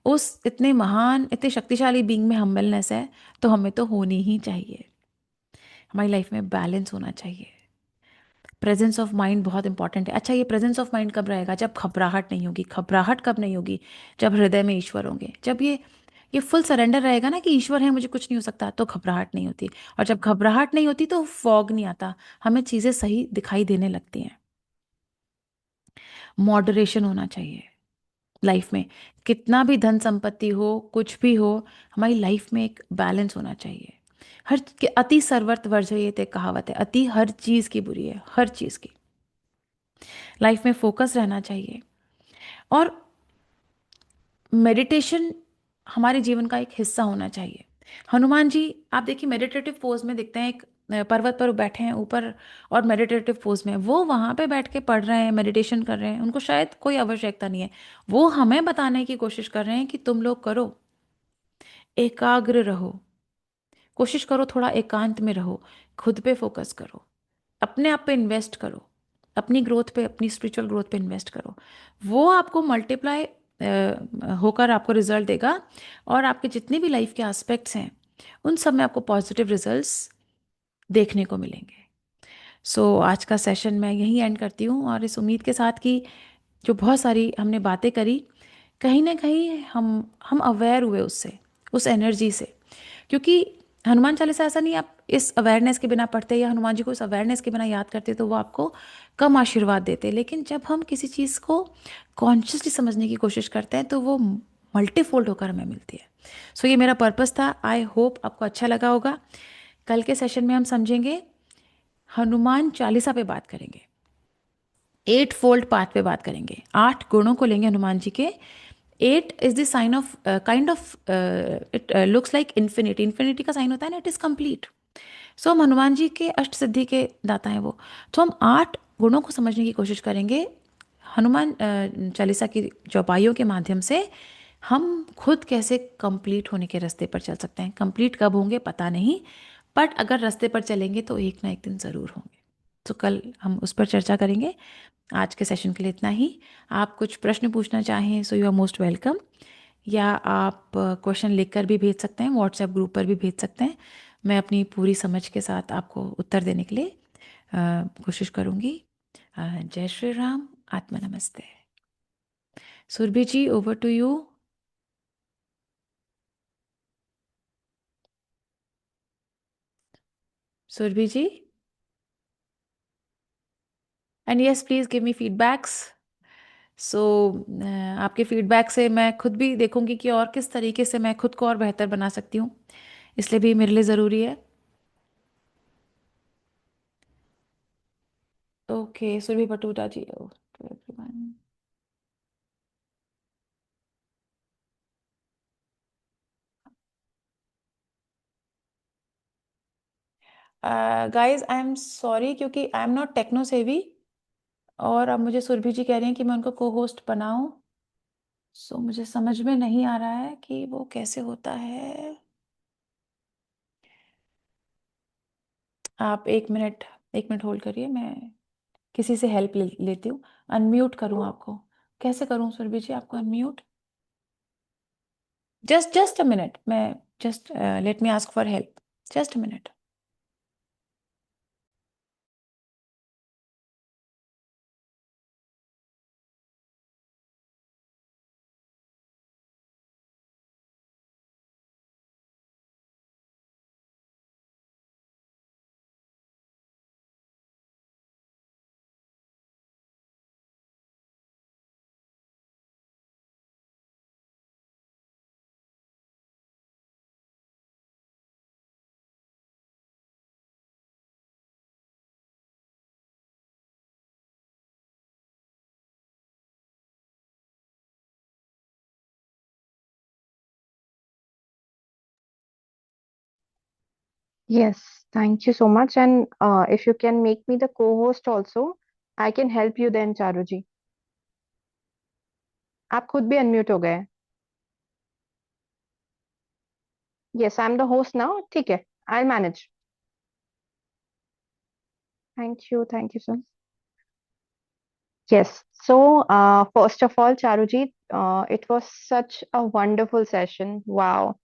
उस इतने महान, इतने शक्तिशाली बीइंग में हम्बलनेस है, तो हमें तो होनी ही चाहिए। हमारी लाइफ में बैलेंस होना चाहिए। प्रेजेंस ऑफ माइंड बहुत इंपॉर्टेंट है। अच्छा, ये प्रेजेंस ऑफ माइंड कब रहेगा? जब घबराहट नहीं होगी। घबराहट कब नहीं होगी? जब हृदय में ईश्वर होंगे। जब ये फुल सरेंडर रहेगा ना कि ईश्वर है, मुझे कुछ नहीं हो सकता, तो घबराहट नहीं होती। और जब घबराहट नहीं होती तो फॉग नहीं आता, हमें चीज़ें सही दिखाई देने लगती हैं। मॉडरेशन होना चाहिए लाइफ में। कितना भी धन संपत्ति हो, कुछ भी हो, हमारी लाइफ में एक बैलेंस होना चाहिए। अति सर्वत्र वर्जयेत, एक कहावत है, अति हर चीज़ की बुरी है, हर चीज़ की। लाइफ में फोकस रहना चाहिए। और मेडिटेशन हमारे जीवन का एक हिस्सा होना चाहिए। हनुमान जी, आप देखिए मेडिटेटिव पोज में दिखते हैं, एक पर्वत पर बैठे हैं ऊपर, और मेडिटेटिव पोज में वो वहां पे बैठ के पढ़ रहे हैं, मेडिटेशन कर रहे हैं। उनको शायद कोई आवश्यकता नहीं है। वो हमें बताने की कोशिश कर रहे हैं कि तुम लोग करो, एकाग्र रहो, कोशिश करो, थोड़ा एकांत में रहो, खुद पे फोकस करो, अपने आप पे इन्वेस्ट करो, अपनी ग्रोथ पे, अपनी स्पिरिचुअल ग्रोथ पे इन्वेस्ट करो। वो आपको मल्टीप्लाई होकर आपको रिजल्ट देगा, और आपके जितने भी लाइफ के एस्पेक्ट्स हैं उन सब में आपको पॉजिटिव रिजल्ट्स देखने को मिलेंगे। सो आज का सेशन मैं यहीं एंड करती हूँ, और इस उम्मीद के साथ कि जो बहुत सारी हमने बातें करी, कहीं ना कहीं हम अवेयर हुए उससे, उस एनर्जी से। क्योंकि हनुमान चालीसा ऐसा नहीं, आप इस अवेयरनेस के बिना पढ़ते या हनुमान जी को इस अवेयरनेस के बिना याद करते तो वो आपको कम आशीर्वाद देते। लेकिन जब हम किसी चीज़ को कॉन्शियसली समझने की कोशिश करते हैं तो वो मल्टीफोल्ड होकर हमें मिलती है। सो ये मेरा पर्पस था। आई होप आपको अच्छा लगा होगा। कल के सेशन में हम समझेंगे, हनुमान चालीसा पे बात करेंगे, 8 फोल्ड पाथ पे बात करेंगे। 8 गुणों को लेंगे हनुमान जी के। 8 is the sign of, kind of, it looks like infinity. Infinity का साइन होता है ना, इट इज कंप्लीट। सो हम हनुमान जी के अष्ट सिद्धि के दाता हैं वो। तो हम 8 गुणों को समझने की कोशिश करेंगे हनुमान चालीसा की चौपाइयों के माध्यम से। हम खुद कैसे कंप्लीट होने के रास्ते पर चल सकते हैं। कंप्लीट कब होंगे पता नहीं, बट अगर रास्ते पर चलेंगे तो एक ना एक दिन ज़रूर होंगे। तो कल हम उस पर चर्चा करेंगे। आज के सेशन के लिए इतना ही। आप कुछ प्रश्न पूछना चाहें so you are most welcome, या आप क्वेश्चन लिखकर भी भेज सकते हैं, व्हाट्सएप ग्रुप पर भी भेज सकते हैं। मैं अपनी पूरी समझ के साथ आपको उत्तर देने के लिए कोशिश करूंगी। जय श्री राम। आत्मा नमस्ते। Surabhi ji, over to you. Surabhi ji. And yes, please give me feedbacks. So आपके फीडबैक से मैं खुद भी देखूंगी कि और किस तरीके से मैं खुद को और बेहतर बना सकती हूँ, इसलिए भी मेरे लिए ज़रूरी है। Okay, Surabhi Patuta ji. Okay everyone. Guys I am sorry, क्योंकि आई एम नॉट टेक्नो सेवी, और अब मुझे सुरभि जी कह रही हैं कि मैं उनको को होस्ट बनाऊं। सो मुझे समझ में नहीं आ रहा है कि वो कैसे होता है। आप एक मिनट होल्ड करिए, मैं किसी से हेल्प लेती हूँ। अनम्यूट करूँ आपको? कैसे करूँ सुरभि जी आपको अनम्यूट? जस्ट अ मिनट, मैं just let me ask for help. Just a minute. Yes, thank you so much. And if you can make me the co-host also, I can help you then, Charuji. आप खुद भी अनम्यूट हो गए। Yes, I'm the host now. ठीक है, I'll manage. Thank you, sir. Yes. So, first of all, Charuji, it was such a wonderful session. Wow.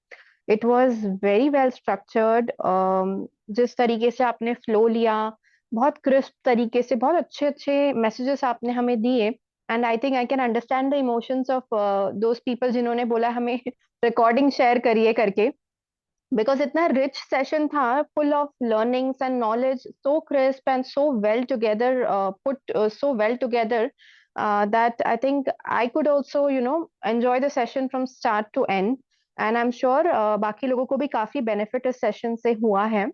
It was very well structured. जिस तरीके से आपने फ्लो लिया, बहुत क्रिस्प तरीके से, बहुत अच्छे अच्छे मैसेजेस आपने हमें दिए। And I think I can understand the emotions of those people जिन्होंने बोला हमें रिकॉर्डिंग शेयर करिए करके, बिकॉज इतना रिच सेशन था, full of learnings and knowledge, so crisp and so well together, put so well together, that I think I could also enjoy the session from start to end. And I am sure बाकी लोगों को भी काफी बेनिफिट इस सेशन से हुआ है।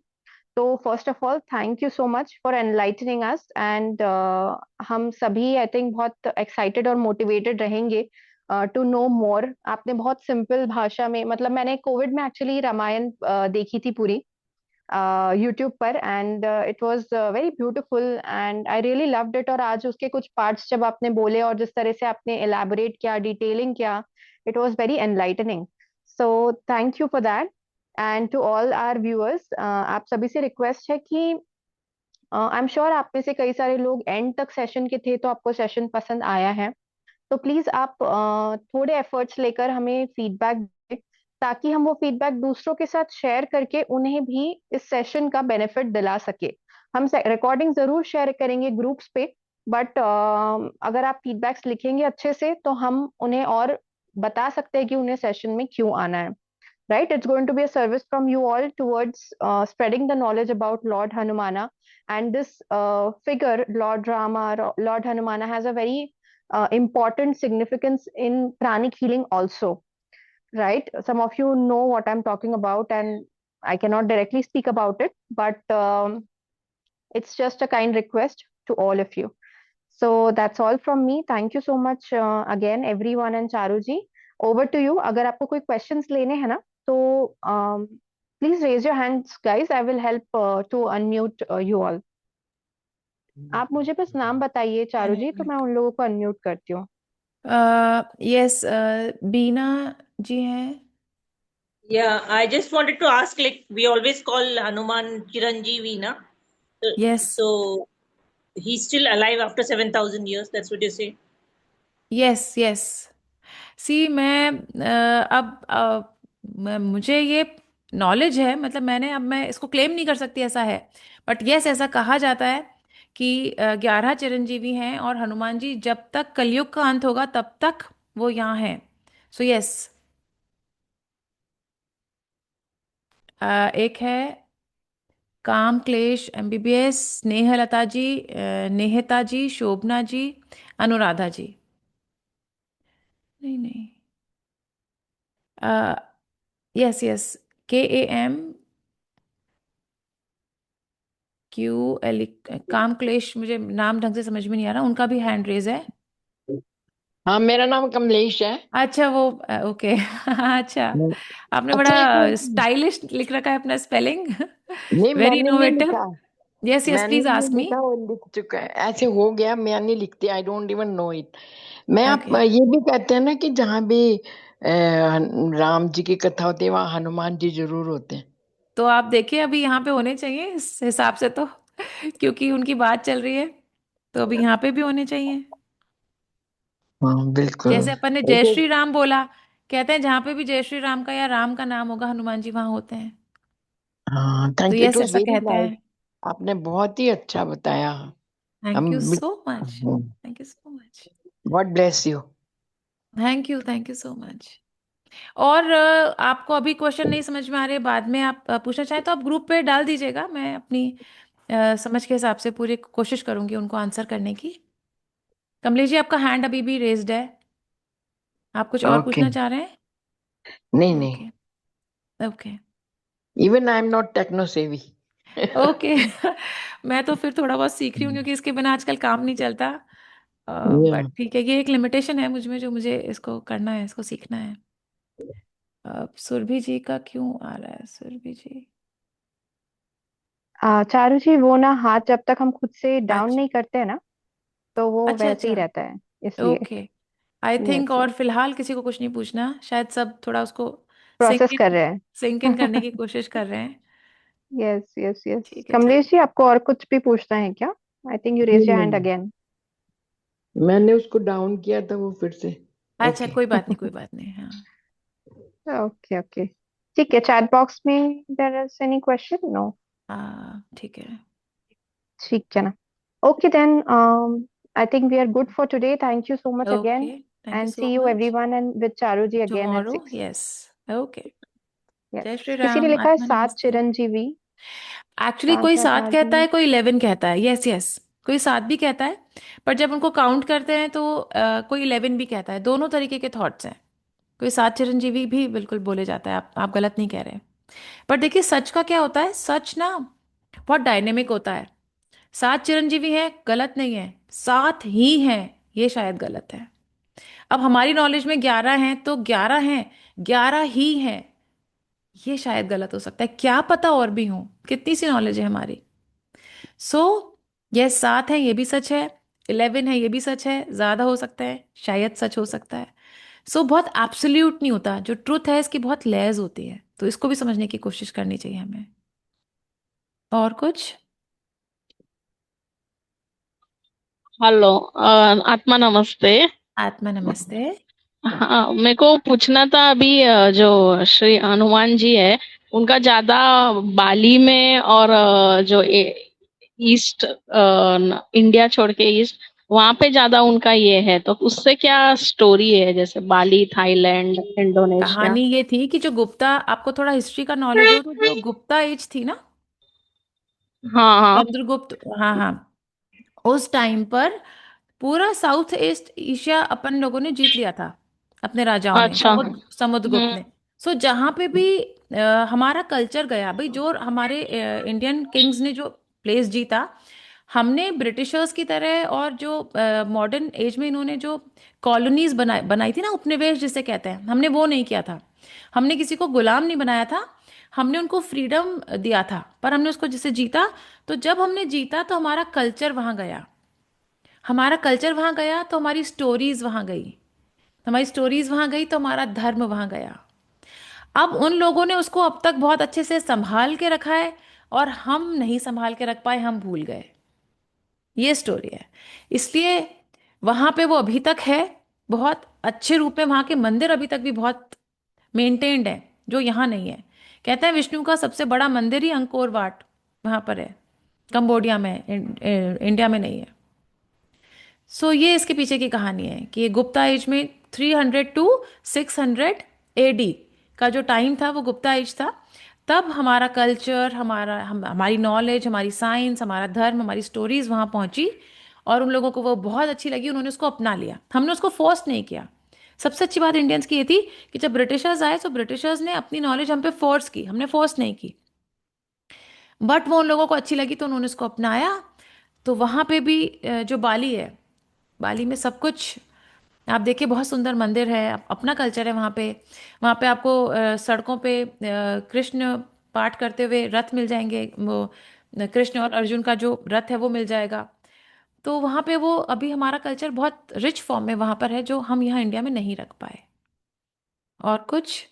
तो first of all thank you so much for enlightening us, and हम सभी आई थिंक बहुत एक्साइटेड और मोटिवेटेड रहेंगे टू नो मोर। आपने बहुत सिंपल भाषा में, मतलब मैंने कोविड में एक्चुअली रामायण देखी थी पूरी यूट्यूब पर, and it was very beautiful and I really loved it. और आज उसके कुछ पार्ट्स जब आपने बोले और जिस तरह से आपने एलैबोरेट किया, डिटेलिंग किया, it was very enlightening. So thank you for that. And to all our viewers, आप सभी से रिक्वेस्ट है कि आई एम श्योर आप में से कई सारे लोग एंड तक सेशन के थे, तो आपको सेशन पसंद आया है। तो प्लीज आप थोड़े एफर्ट्स लेकर हमें फीडबैक दें, ताकि हम वो फीडबैक दूसरों के साथ शेयर करके उन्हें भी इस सेशन का बेनिफिट दिला सके। हम रिकॉर्डिंग जरूर शेयर करेंगे ग्रुप्स पे, बट अगर आप फीडबैक्स लिखेंगे अच्छे से तो हम उन्हें और बता सकते हैं कि उन्हें सेशन में क्यों आना है। Right, it's going to be a service from you all towards spreading the knowledge about Lord Hanumana. And this figure, Lord Rama, Lord Hanumana, has a very important significance in pranic healing also. Right, some of you know what I'm talking about, and I cannot directly speak about it, but it's just a kind request to all of you. So that's all from me. Thank you so much again, everyone, and Charu ji. Over to you. अगर आपको कोई questions लेने हैं ना, तो please raise your hands, guys. I will help to unmute you all. आप मुझे बस नाम बताइए चारू जी, तो मैं उन लोगों को अनम्यूट करती हूँ। यस, बीना जी हैं। Yeah, I just wanted to ask, like, we always call Hanuman Chiranjeevi, na? Yes So he's still alive after 7,000 years. That's what you say. Yes yes. See मैं अब मुझे ये नॉलेज है, मतलब मैंने, अब मैं इसको क्लेम नहीं कर सकती ऐसा है, बट यस ऐसा कहा जाता है कि 11 चिरंजीवी हैं और हनुमान जी जब तक कलयुग का अंत होगा तब तक वो यहाँ हैं। सो यस, एक है काम क्लेश एमबीबीएस, स्नेहलता जी, नेहता जी, शोभना जी, अनुराधा जी। नहीं नहीं, यस यस, KAMQL, काम क्लेश, मुझे नाम ढंग से समझ में नहीं आ रहा, उनका भी हैंड रेज है। हाँ, मेरा नाम कमलेश है। अच्छा वो ओके अच्छा, आपने अच्छा, एक बड़ा मिनट। स्टाइलिश लिख रखा है अपना स्पेलिंग नहीं, वेरी मैंने नहीं इनोवेटिव। लिखा। यस यस, मैंने प्लीज नहीं आस्क मी। लिखा, वो लिख चुका है, ऐसे हो गया। मैं नहीं लिखती, I don't even know it. मैं आप ओके, ये भी कहते हैं ना कि जहाँ भी राम जी की कथा होती है वहाँ हनुमान जी जरूर होते हैं। तो आप देखिए अभी यहाँ पे होने चाहिए इस हिसाब से तो क्योंकि उनकी बात चल रही है, तो अभी यहाँ पे भी होने चाहिए। हाँ, बिल्कुल। जैसे अपन ने जय श्री राम बोला, कहते हैं जहाँ पे भी जय श्री राम का या राम का नाम होगा हनुमान जी वहां होते हैं। हाँ, तो thank you, it yes, was ऐसा वेरी कहते नाइस। हैं। आपने बहुत ही अच्छा बताया। थैंक यू हम so much, thank you so much, God bless you. Thank you so much. और आपको अभी क्वेश्चन नहीं समझ में आ रहे, बाद में आप पूछना चाहें तो आप ग्रुप पे डाल दीजिएगा, मैं अपनी समझ के हिसाब से पूरी कोशिश करूंगी उनको आंसर करने की। कमलेश जी, आपका हैंड अभी भी रेज्ड है, आप कुछ और ओके। पूछना चाह रहे हैं? नहीं नहीं, okay okay even I am not techno savvy. Okay मैं तो फिर थोड़ा बहुत सीख रही हूँ क्योंकि इसके बिना आजकल काम नहीं चलता। या बट ठीक है, ये एक लिमिटेशन है मुझ में जो मुझे इसको करना है, इसको सीखना है। सुरभि जी का क्यों आ रहा है, सुरभि जी? चारू जी, वो ना हाथ जब तक हम खुद से डाउन अच्छा नहीं करते हैं ना, तो वो अच्छा वैसे ही अच्छा, रहता है, इसलिए। ओके। आई थिंक यस, और फिलहाल किसी को कुछ नहीं पूछना, शायद सब थोड़ा उसको प्रोसेस कर सिंक रहे सिंक इन करने हैं। की कोशिश कर रहे हैं। यस यस यस, ठीक है ठीक। कमलेश जी, आपको और कुछ भी पूछना है क्या? I think you raise your hand नहीं, अगेन। मैंने उसको डाउन किया था, वो फिर से। अच्छा ओके। कोई बात नहीं, कोई बात नहीं, हाँ। ओके ओके, ठीक है। चैट बॉक्स में there is any question? No? ठीक है। ठीक है ना। Okay then, I think we are good for today. Thank you so much okay, again, thank you and so see you much. Everyone and with Charu ji again at tomorrow, 6। Yes. Okay. जय श्री यस, किसी ने राम, लिखा है आत्मा सात नमस्ते। चिरंजीवी। एक्चुअली कोई राजा सात कहता रानी। है, कोई 11 कहता है, यस यस। कोई सात भी कहता है, पर जब उनको काउंट करते हैं तो कोई 11 भी कहता है। दोनों तरीके के थॉट्स हैं। कोई सात चिरंजीवी भी बिल्कुल बोले जाता है, आप गलत नहीं कह रहे। पर देखिए सच का क्या होता है, सच ना बहुत डायनेमिक होता है। सात चिरंजीवी हैं गलत नहीं है, सात ही हैं ये शायद गलत है। अब हमारी नॉलेज में 11 हैं तो 11 हैं, 11 ही हैं ये शायद गलत हो सकता है, क्या पता और भी हो, कितनी सी नॉलेज है हमारी। सो ये सात है ये भी सच है, 11 है ये भी सच है, ज्यादा हो सकता है, शायद सच हो सकता है। सो बहुत एब्सोल्यूट नहीं होता, जो ट्रुथ है इसकी बहुत लेयर्स होती है, तो इसको भी समझने की कोशिश करनी चाहिए हमें। और कुछ? हेलो। आत्मा नमस्ते। आत्मा नमस्ते। हाँ, मेरे को पूछना था अभी जो श्री हनुमान जी है उनका ज्यादा बाली में और जो ईस्ट इंडिया छोड़ के ईस्ट वहां पे ज्यादा उनका ये है, तो उससे क्या स्टोरी है, जैसे बाली, थाईलैंड, इंडोनेशिया। कहानी ये थी कि जो गुप्ता, आपको थोड़ा हिस्ट्री का नॉलेज हो तो जो गुप्ता एज थी ना, हाँ हाँ। चंद्रगुप्त, हाँ हाँ, उस टाइम पर पूरा साउथ ईस्ट एशिया अपन लोगों ने जीत लिया था अपने राजाओं ने, अच्छा। समुद्रगुप्त ने। सो जहां पे भी हमारा कल्चर गया भाई, जो हमारे इंडियन किंग्स ने जो प्लेस जीता, हमने ब्रिटिशर्स की तरह, और जो मॉडर्न एज में इन्होंने जो कॉलोनीज बनाई बनाई थी ना, उपनिवेश जिसे कहते हैं, हमने वो नहीं किया था। हमने किसी को गुलाम नहीं बनाया था, हमने उनको फ्रीडम दिया था, पर हमने उसको जिसे जीता। तो जब हमने जीता तो हमारा कल्चर वहां गया, हमारा कल्चर वहां गया तो हमारी स्टोरीज वहां गई, हमारी स्टोरीज वहां गई तो हमारा धर्म वहां गया। अब उन लोगों ने उसको अब तक बहुत अच्छे से संभाल के रखा है, और हम नहीं संभाल के रख पाए, हम भूल गए। ये स्टोरी है। इसलिए वहां पे वो अभी तक है, बहुत अच्छे रूप में, वहां के मंदिर अभी तक भी बहुत मेंटेन्ड है, जो यहाँ नहीं है। कहते हैं विष्णु का सबसे बड़ा मंदिर ही अंकोर वाट वहां पर है। कंबोडिया में, इंडिया में नहीं है। सो ये इसके पीछे की कहानी है कि ये गुप्ता एज में 300 टू 600 एडी का जो टाइम था वो गुप्ता एज था। तब हमारा कल्चर, हमारी नॉलेज, हमारी साइंस, हमारा धर्म, हमारी स्टोरीज वहाँ पहुँची और उन लोगों को वो बहुत अच्छी लगी, उन्होंने उसको अपना लिया। हमने उसको फोर्स नहीं किया। सबसे अच्छी बात इंडियंस की ये थी कि जब ब्रिटिशर्स आए तो ब्रिटिशर्स ने अपनी नॉलेज हम पे फोर्स की, हमने फोर्स नहीं की। बट वो उन लोगों को अच्छी लगी तो उन्होंने उसको अपनाया। तो वहाँ पे भी जो बाली है, बाली में सब कुछ आप देखिए, बहुत सुंदर मंदिर है, अपना कल्चर है वहाँ पे। वहाँ पे आपको सड़कों पे कृष्ण पाठ करते हुए रथ मिल जाएंगे, वो कृष्ण और अर्जुन का जो रथ है वो मिल जाएगा। तो वहाँ पे वो अभी हमारा कल्चर बहुत रिच फॉर्म में वहाँ पर है, जो हम यहाँ इंडिया में नहीं रख पाए। और कुछ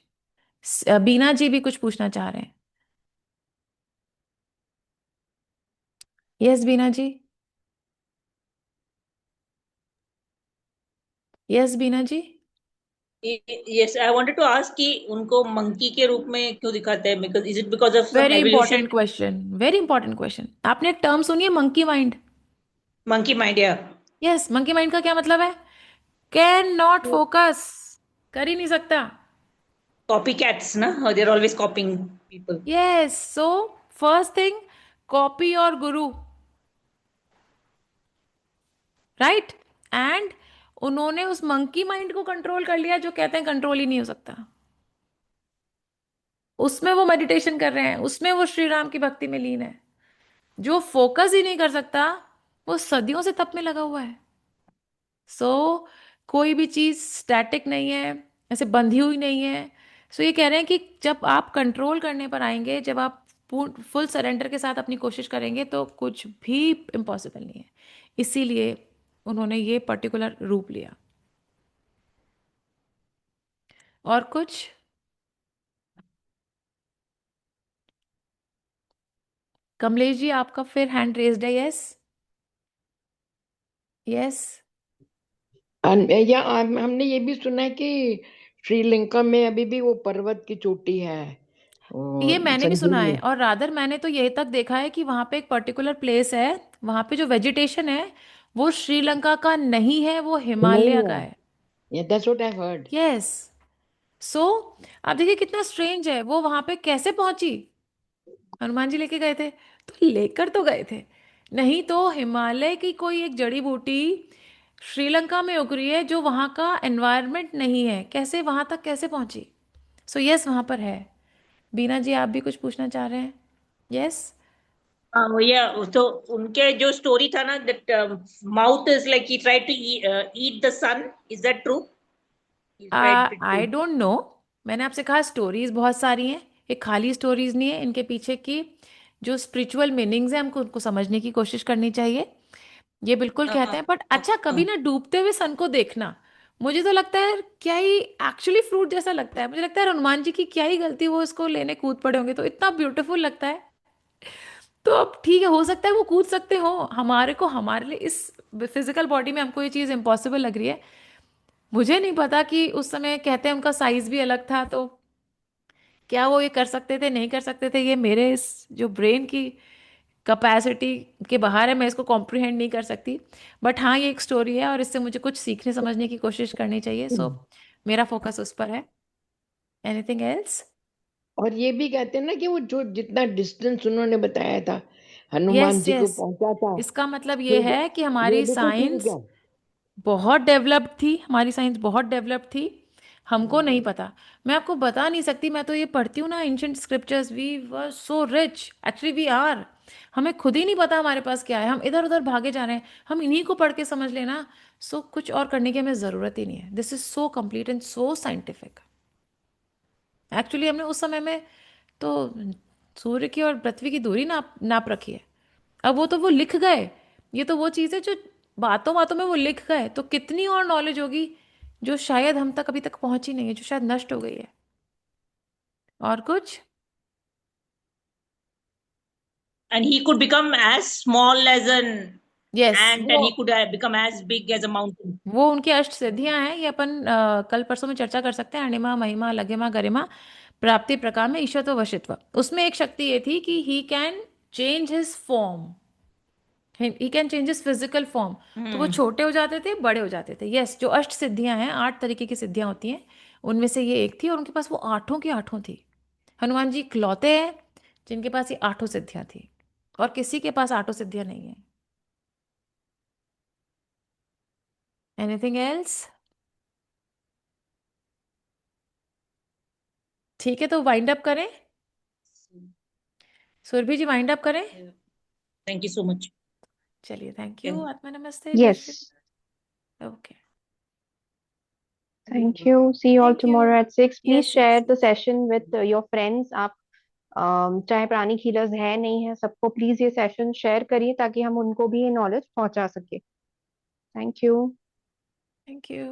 बीना जी भी कुछ पूछना चाह रहे हैं। Yes Beena ji. Yes Beena ji. Yes, I wanted to ask कि उनको मंकी के रूप में क्यों दिखाते हैं? Because is it because of some very evolution? Important question, very important question. आपने एक टर्म सुनी है, मंकी माइंड? मंकी माइंड, या यस, मंकी माइंड का क्या मतलब है? कैन नॉट फोकस, कर ही नहीं सकता। कॉपी कैट्स ना, they are always copying people. Yes, so first thing, copy और गुरु, राइट। एंड उन्होंने उस मंकी माइंड को कंट्रोल कर लिया, जो कहते हैं कंट्रोल ही नहीं हो सकता। उसमें वो मेडिटेशन कर रहे हैं, उसमें वो श्री राम की भक्ति में लीन है। जो फोकस ही नहीं कर सकता वो सदियों से तप में लगा हुआ है। सो कोई भी चीज स्टैटिक नहीं है, ऐसे बंधी हुई नहीं है। सो ये कह रहे हैं कि जब आप कंट्रोल करने पर आएंगे, जब आप पूर्ण फुल सरेंडर के साथ अपनी कोशिश करेंगे, तो कुछ भी इम्पॉसिबल नहीं है। इसीलिए उन्होंने ये पर्टिकुलर रूप लिया। और कुछ? कमलेश जी, आपका फिर हैंड रेज्ड है। Yes, yes. या हमने ये भी सुना है कि श्रीलंका में अभी भी वो पर्वत की चोटी है, ये वो मैंने भी सुना है, संजीवनी। और रादर मैंने तो यही तक देखा है कि वहां पे एक पर्टिकुलर प्लेस है, वहां पे जो वेजिटेशन है वो श्रीलंका का नहीं है, वो हिमालय नहीं का है, है। या that's what I heard. Yes. So आप देखिए कितना स्ट्रेंज है, वो वहां पे कैसे पहुंची? हनुमान जी लेके गए थे, तो लेकर तो गए थे, नहीं तो हिमालय की कोई एक जड़ी बूटी श्रीलंका में उग रही है जो वहां का एनवायरनमेंट नहीं है, कैसे वहां तक कैसे पहुंची? सो यस, वहां पर है। बीना जी, आप भी कुछ पूछना चाह रहे हैं? यस। हाँ, या तो उनके जो स्टोरी था ना, that mouth is like he tried to eat the sun, is that true? He tried to. I don't know. मैंने आपसे कहा स्टोरीज बहुत सारी हैं, ये खाली स्टोरीज नहीं है, इनके पीछे की जो स्पिरिचुअल मीनिंग्स हैं हमको उनको समझने की कोशिश करनी चाहिए। ये बिल्कुल कहते हैं, बट अच्छा, कभी ना डूबते हुए सन को देखना, मुझे तो लगता है क्या ही एक्चुअली फ्रूट जैसा लगता है। मुझे लगता है हनुमान जी की क्या ही गलती, वो इसको लेने कूद पड़े होंगे, तो इतना ब्यूटीफुल लगता है। तो अब ठीक है, हो सकता है वो कूद सकते हो, हमारे को, हमारे लिए इस फिजिकल बॉडी में हमको ये चीज़ इम्पॉसिबल लग रही है। मुझे नहीं पता कि उस समय कहते हैं उनका साइज भी अलग था, तो क्या वो ये कर सकते थे, नहीं कर सकते थे, ये मेरे इस जो ब्रेन की कैपेसिटी के बाहर है, मैं इसको कॉम्प्रिहेंड नहीं कर सकती। बट हाँ, ये एक स्टोरी है और इससे मुझे कुछ सीखने समझने की कोशिश करनी चाहिए, सो मेरा फोकस उस पर है। Anything else? और ये भी कहते हैं ना कि वो जो जितना डिस्टेंस उन्होंने बताया था हनुमान यस, जी को यस। पहुंचा था, इसका मतलब तो ये है कि ये हमारी बिल्कुल ठीक है साइंस क्या? बहुत डेवलप्ड थी, हमारी साइंस बहुत डेवलप्ड थी, हमको नहीं पता। मैं आपको बता नहीं सकती, मैं तो ये पढ़ती हूँ ना ancient scriptures, we were so rich, actually we are. हमें खुद ही नहीं पता हमारे पास क्या है, हम इधर उधर भागे जा रहे हैं, हम इन्हीं को पढ़ के समझ लेना। सो कुछ और करने की हमें ज़रूरत ही नहीं है, this is so complete and so scientific. Actually हमने उस समय में तो सूर्य की और पृथ्वी की दूरी नाप नाप रखी है। अब वो तो वो लिख गए, ये तो वो चीज़ है जो बातों बातों में वो लिख गए, तो कितनी और नॉलेज होगी जो शायद हम तक अभी तक पहुंची नहीं है, जो शायद नष्ट हो गई है। और कुछ? And he could become as small as an yes, ant, वो and he could become as big as a mountain. वो उनकी अष्ट सिद्धियां हैं, ये अपन कल परसों में चर्चा कर सकते हैं। अणिमा, महिमा, लघिमा, गरिमा, प्राप्ति, प्रकार में ईशत्व, वशित्व। उसमें एक शक्ति ये थी कि he can change his form, he can change his physical form. तो वो Hmm. छोटे हो जाते थे, बड़े हो जाते थे। यस, जो अष्ट सिद्धियां हैं, 8 तरीके की सिद्धियां होती हैं, उनमें से ये एक थी, और उनके पास वो आठों की आठों थी। हनुमान जी इकलौते हैं जिनके पास ये आठों सिद्धियां थी, और किसी के पास आठों सिद्धियां नहीं है। Anything else? ठीक है, तो वाइंड अप करें। सुरभि जी वाइंड अप करें। Yeah. Thank you so much. चलिए, थैंक यू। Yeah. आत्मा नमस्ते, जय Yes. Shri. Okay, Thank you. See you all thank you. tomorrow at 6. Please yes share yes. the session with your friends. आप चाहे प्राणिक हीलर्स है नहीं है, सबको प्लीज ये सेशन शेयर करिए ताकि हम उनको भी ये नॉलेज पहुंचा सके। Thank you. Thank you.